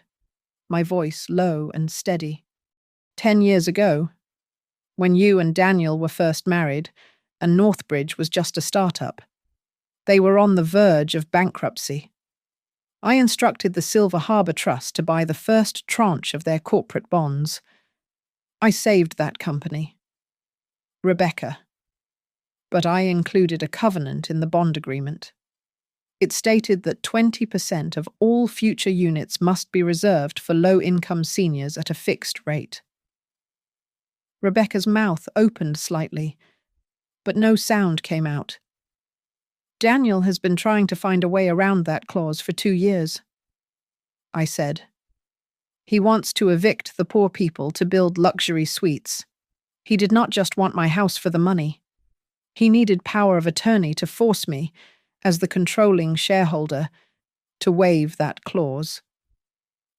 [SPEAKER 1] my voice low and steady. 10 years ago, when you and Daniel were first married, and Northbridge was just a startup, they were on the verge of bankruptcy. I instructed the Silver Harbour Trust to buy the first tranche of their corporate bonds. I saved that company. Rebecca. But I included a covenant in the bond agreement. It stated that 20% of all future units must be reserved for low-income seniors at a fixed rate. Rebecca's mouth opened slightly, but no sound came out. Daniel has been trying to find a way around that clause for 2 years, I said. He wants to evict the poor people to build luxury suites. He did not just want my house for the money. He needed power of attorney to force me, as the controlling shareholder, to waive that clause.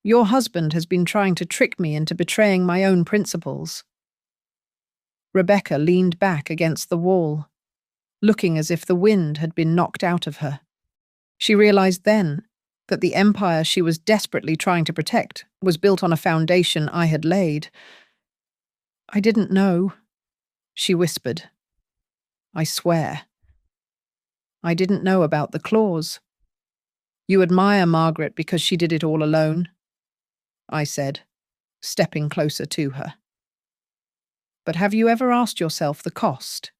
[SPEAKER 1] Your husband has been trying to trick me into betraying my own principles. Rebecca leaned back against the wall, looking as if the wind had been knocked out of her. She realized then that the empire she was desperately trying to protect was built on a foundation I had laid. I didn't know, she whispered. I swear. I didn't know about the clause. You admire Margaret because she did it all alone, I said, stepping closer to her. But have you ever asked yourself the cost?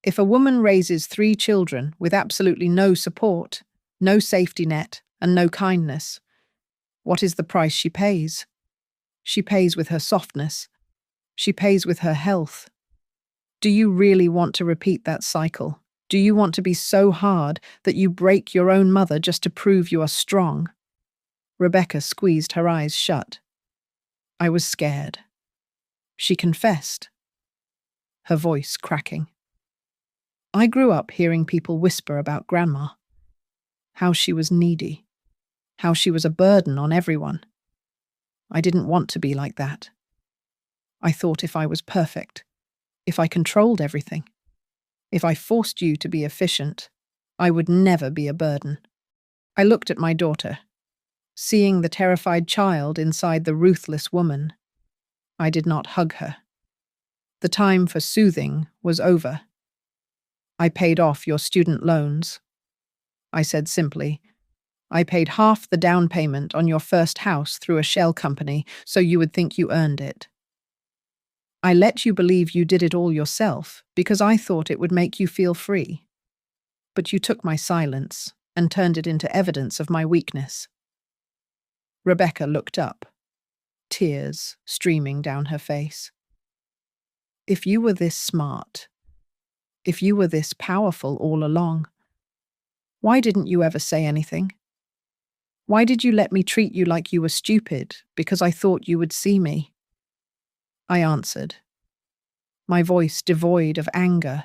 [SPEAKER 1] If a woman raises 3 children with absolutely no support, no safety net, and no kindness, what is the price she pays? She pays with her softness. She pays with her health. Do you really want to repeat that cycle? Do you want to be so hard that you break your own mother just to prove you are strong? Rebecca squeezed her eyes shut. I was scared. She confessed, her voice cracking. I grew up hearing people whisper about Grandma, how she was needy, how she was a burden on everyone. I didn't want to be like that. I thought if I was perfect, if I controlled everything, if I forced you to be efficient, I would never be a burden. I looked at my daughter, seeing the terrified child inside the ruthless woman. I did not hug her. The time for soothing was over. I paid off your student loans. I said simply, I paid half the down payment on your first house through a shell company so you would think you earned it. I let you believe you did it all yourself because I thought it would make you feel free. But you took my silence and turned it into evidence of my weakness. Rebecca looked up, tears streaming down her face. If you were this smart, if you were this powerful all along, why didn't you ever say anything? Why did you let me treat you like you were stupid because I thought you would see me? I answered, my voice devoid of anger,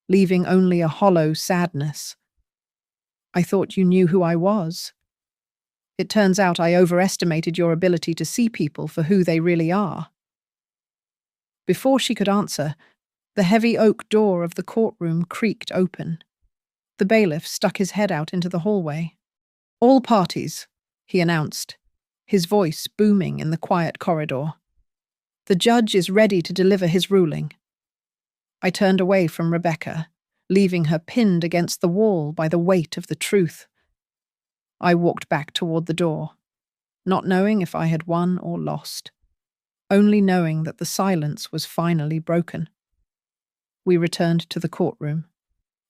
[SPEAKER 1] leaving only a hollow sadness. I thought you knew who I was. It turns out I overestimated your ability to see people for who they really are. Before she could answer, the heavy oak door of the courtroom creaked open. The bailiff stuck his head out into the hallway. All parties, he announced, his voice booming in the quiet corridor. The judge is ready to deliver his ruling. I turned away from Rebecca, leaving her pinned against the wall by the weight of the truth. I walked back toward the door, not knowing if I had won or lost, only knowing that the silence was finally broken. We returned to the courtroom,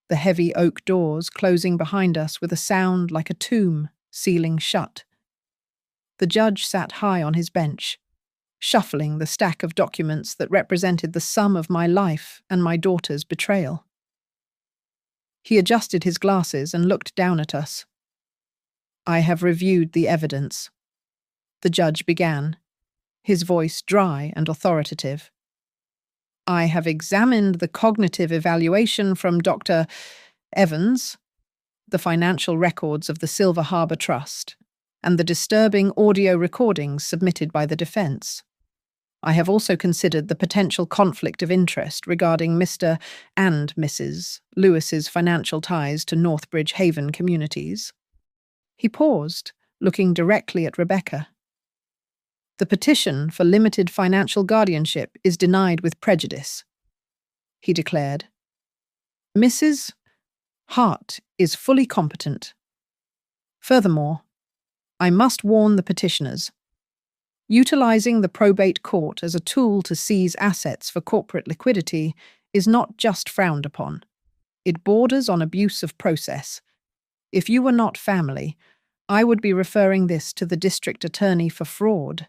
[SPEAKER 1] the heavy oak doors closing behind us with a sound like a tomb sealing shut. The judge sat high on his bench, shuffling the stack of documents that represented the sum of my life and my daughter's betrayal. He adjusted his glasses and looked down at us. I have reviewed the evidence, the judge began, his voice dry and authoritative. I have examined the cognitive evaluation from Dr. Evans, the financial records of the Silver Harbor Trust, and the disturbing audio recordings submitted by the defense. I have also considered the potential conflict of interest regarding Mr. and Mrs. Lewis's financial ties to Northbridge Haven communities. He paused, looking directly at Rebecca. The petition for limited financial guardianship is denied with prejudice, he declared. Mrs. Hart is fully competent. Furthermore, I must warn the petitioners. Utilizing the probate court as a tool to seize assets for corporate liquidity is not just frowned upon. It borders on abuse of process. If you were not family, I would be referring this to the district attorney for fraud.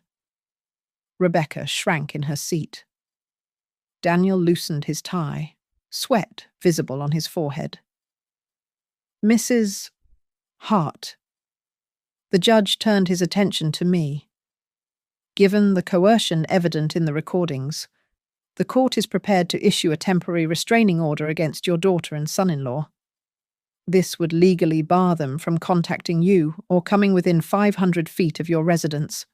[SPEAKER 1] Rebecca shrank in her seat. Daniel loosened his tie, sweat visible on his forehead. Mrs. Hart. The judge turned his attention to me. Given the coercion evident in the recordings, the court is prepared to issue a temporary restraining order against your daughter and son-in-law. This would legally bar them from contacting you or coming within 500 feet of your residence.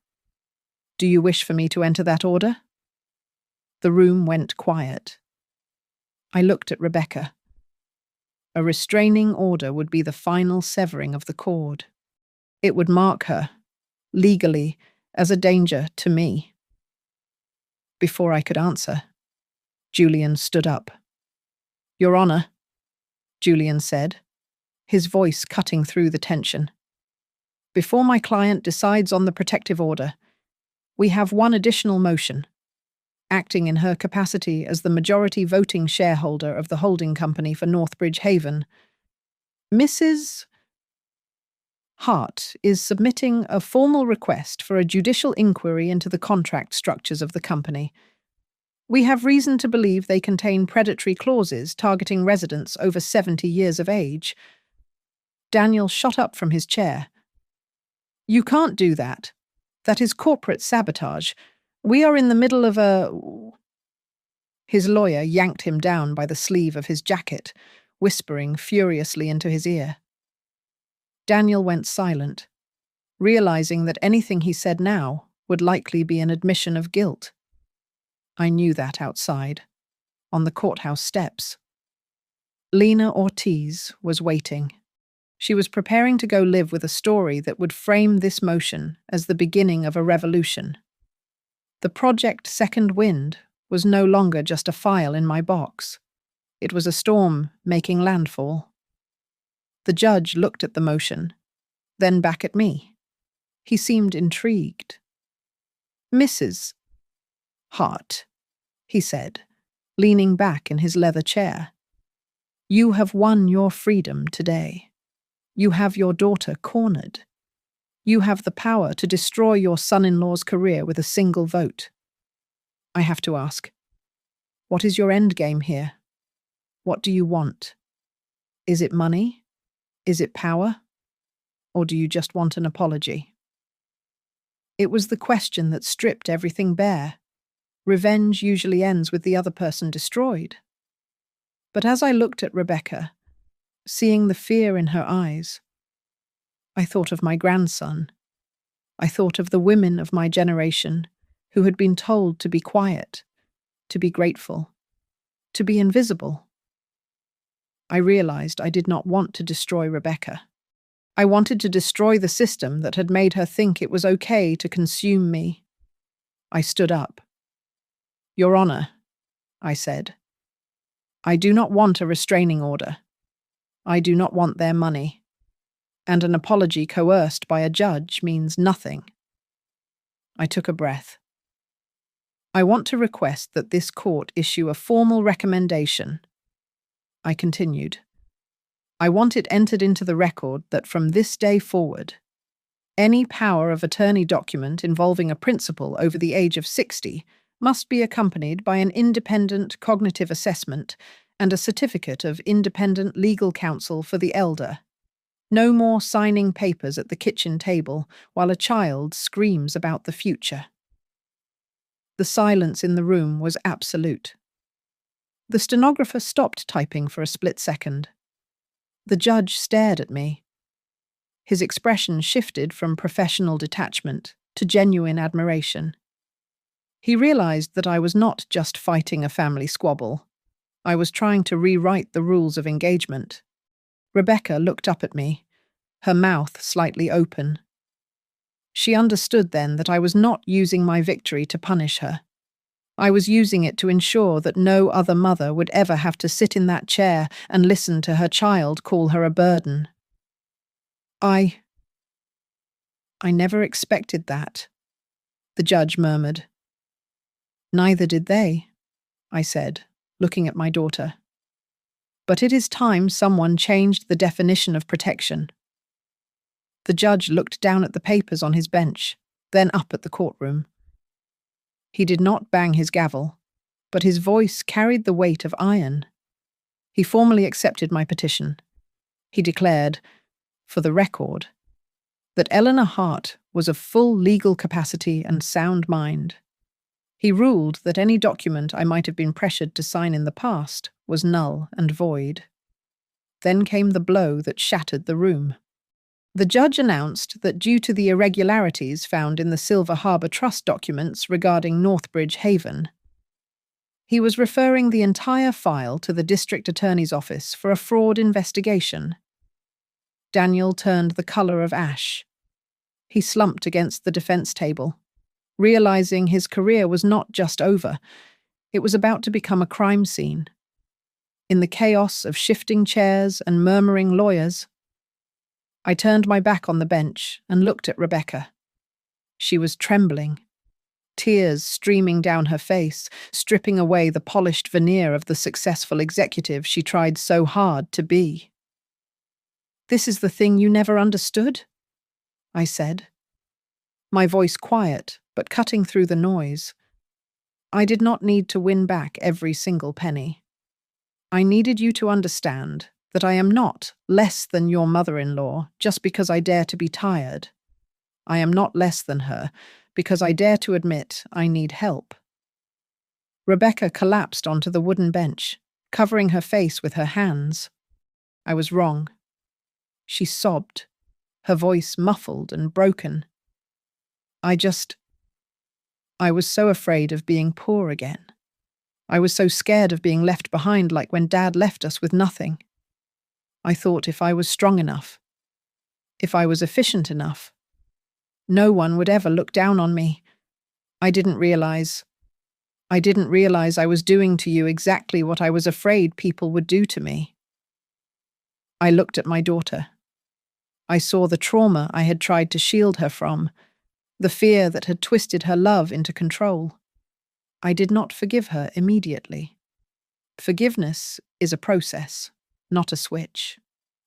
[SPEAKER 1] Do you wish for me to enter that order? The room went quiet. I looked at Rebecca. A restraining order would be the final severing of the cord. It would mark her, legally, as a danger to me. Before I could answer, Julian stood up. Your Honor, Julian said, his voice cutting through the tension. Before my client decides on the protective order, we have one additional motion. Acting in her capacity as the majority voting shareholder of the holding company for Northbridge Haven, Mrs. Hart is submitting a formal request for a judicial inquiry into the contract structures of the company. We have reason to believe they contain predatory clauses targeting residents over 70 years of age. Daniel shot up from his chair. You can't do that. That is corporate sabotage. We are in the middle of a... His lawyer yanked him down by the sleeve of his jacket, whispering furiously into his ear. Daniel went silent, realizing that anything he said now would likely be an admission of guilt. I knew that outside, on the courthouse steps. Lena Ortiz was waiting. She was preparing to go live with a story that would frame this motion as the beginning of a revolution. The Project Second Wind was no longer just a file in my box. It was a storm making landfall. The judge looked at the motion, then back at me. He seemed intrigued. Mrs. Hart, he said, leaning back in his leather chair. You have won your freedom today. You have your daughter cornered. You have the power to destroy your son-in-law's career with a single vote. I have to ask, what is your endgame here? What do you want? Is it money? Is it power? Or do you just want an apology? It was the question that stripped everything bare. Revenge usually ends with the other person destroyed. But as I looked at Rebecca, seeing the fear in her eyes, I thought of my grandson. I thought of the women of my generation who had been told to be quiet, to be grateful, to be invisible. I realized I did not want to destroy Rebecca. I wanted to destroy the system that had made her think it was okay to consume me. I stood up. Your Honor, I said, I do not want a restraining order. I do not want their money. And an apology coerced by a judge means nothing. I took a breath. I want to request that this court issue a formal recommendation. I continued. I want it entered into the record that from this day forward, any power of attorney document involving a principal over the age of 60 must be accompanied by an independent cognitive assessment and a certificate of independent legal counsel for the elder. No more signing papers at the kitchen table while a child screams about the future. The silence in the room was absolute. The stenographer stopped typing for a split second. The judge stared at me. His expression shifted from professional detachment to genuine admiration. He realized that I was not just fighting a family squabble. I was trying to rewrite the rules of engagement. Rebecca looked up at me, her mouth slightly open. She understood then that I was not using my victory to punish her. I was using it to ensure that no other mother would ever have to sit in that chair and listen to her child call her a burden. I never expected that, the judge murmured. Neither did they, I said, looking at my daughter. But it is time someone changed the definition of protection. The judge looked down at the papers on his bench, then up at the courtroom. He did not bang his gavel, but his voice carried the weight of iron. He formally accepted my petition. He declared, for the record, that Eleanor Hart was of full legal capacity and sound mind. He ruled that any document I might have been pressured to sign in the past was null and void. Then came the blow that shattered the room. The judge announced that due to the irregularities found in the Silver Harbour Trust documents regarding Northbridge Haven, he was referring the entire file to the district attorney's office for a fraud investigation. Daniel turned the colour of ash. He slumped against the defence table, realising his career was not just over, it was about to become a crime scene. In the chaos of shifting chairs and murmuring lawyers, I turned my back on the bench and looked at Rebecca. She was trembling, tears streaming down her face, stripping away the polished veneer of the successful executive she tried so hard to be. "This is the thing you never understood?" I said, my voice quiet but cutting through the noise. I did not need to win back every single penny. I needed you to understand that I am not less than your mother-in-law just because I dare to be tired. I am not less than her because I dare to admit I need help. Rebecca collapsed onto the wooden bench, covering her face with her hands. I was wrong. She sobbed, her voice muffled and broken. I was so afraid of being poor again. I was so scared of being left behind like when Dad left us with nothing. I thought if I was strong enough, if I was efficient enough, no one would ever look down on me. I didn't realize I was doing to you exactly what I was afraid people would do to me. I looked at my daughter. I saw the trauma I had tried to shield her from, the fear that had twisted her love into control. I did not forgive her immediately. Forgiveness is a process, not a switch.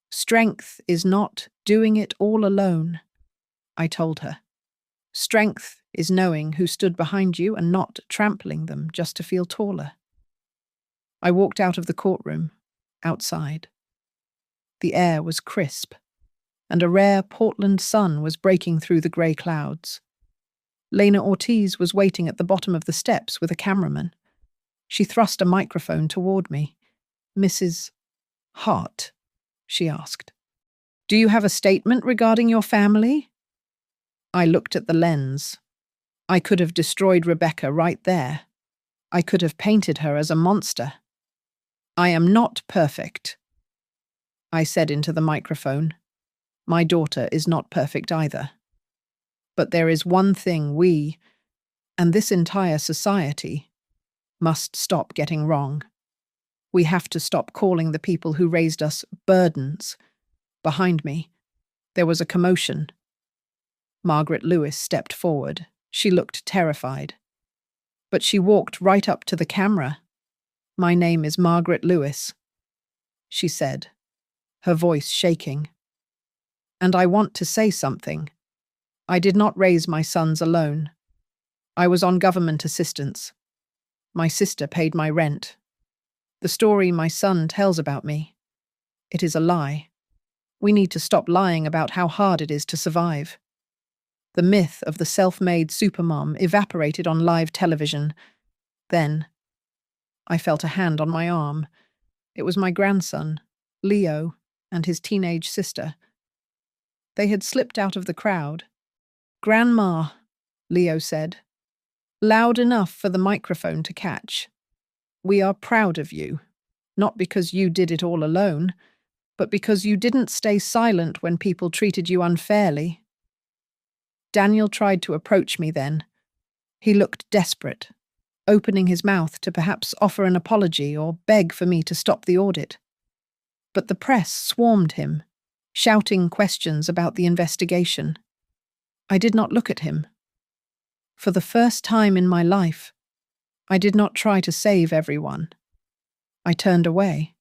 [SPEAKER 1] Strength is not doing it all alone, I told her. Strength is knowing who stood behind you and not trampling them just to feel taller. I walked out of the courtroom, outside. The air was crisp, and a rare Portland sun was breaking through the grey clouds. Lena Ortiz was waiting at the bottom of the steps with a cameraman. She thrust a microphone toward me. "Mrs. Hart," she asked, "do you have a statement regarding your family?" I looked at the lens. I could have destroyed Rebecca right there. I could have painted her as a monster. "I am not perfect," I said into the microphone. "My daughter is not perfect either. But there is one thing we, and this entire society, must stop getting wrong. We have to stop calling the people who raised us burdens." Behind me, there was a commotion. Margaret Lewis stepped forward. She looked terrified. But she walked right up to the camera. "My name is Margaret Lewis," she said, her voice shaking. "And I want to say something. I did not raise my sons alone. I was on government assistance. My sister paid my rent. The story my son tells about me, it is a lie. We need to stop lying about how hard it is to survive." The myth of the self-made supermom evaporated on live television. Then, I felt a hand on my arm. It was my grandson, Leo, and his teenage sister. They had slipped out of the crowd. "Grandma," Leo said, loud enough for the microphone to catch. "We are proud of you, not because you did it all alone, but because you didn't stay silent when people treated you unfairly." Daniel tried to approach me then. He looked desperate, opening his mouth to perhaps offer an apology or beg for me to stop the audit. But the press swarmed him, shouting questions about the investigation. I did not look at him. For the first time in my life, I did not try to save everyone. I turned away.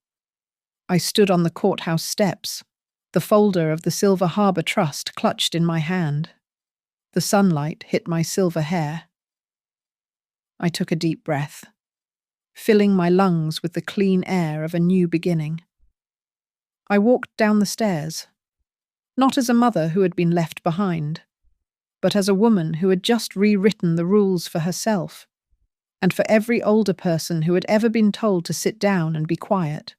[SPEAKER 1] I stood on the courthouse steps, the folder of the Silver Harbor Trust clutched in my hand. The sunlight hit my silver hair. I took a deep breath, filling my lungs with the clean air of a new beginning. I walked down the stairs, not as a mother who had been left behind, but as a woman who had just rewritten the rules for herself, and for every older person who had ever been told to sit down and be quiet.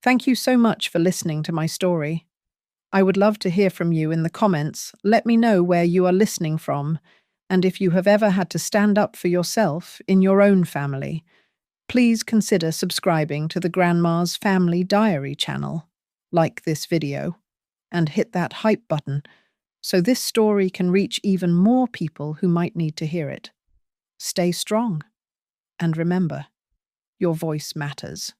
[SPEAKER 1] Thank you so much for listening to my story. I would love to hear from you in the comments. Let me know where you are listening from, and if you have ever had to stand up for yourself in your own family. Please consider subscribing to the Grandma's Family Diary channel, like this video, and hit that hype button so this story can reach even more people who might need to hear it. Stay strong, and remember, your voice matters.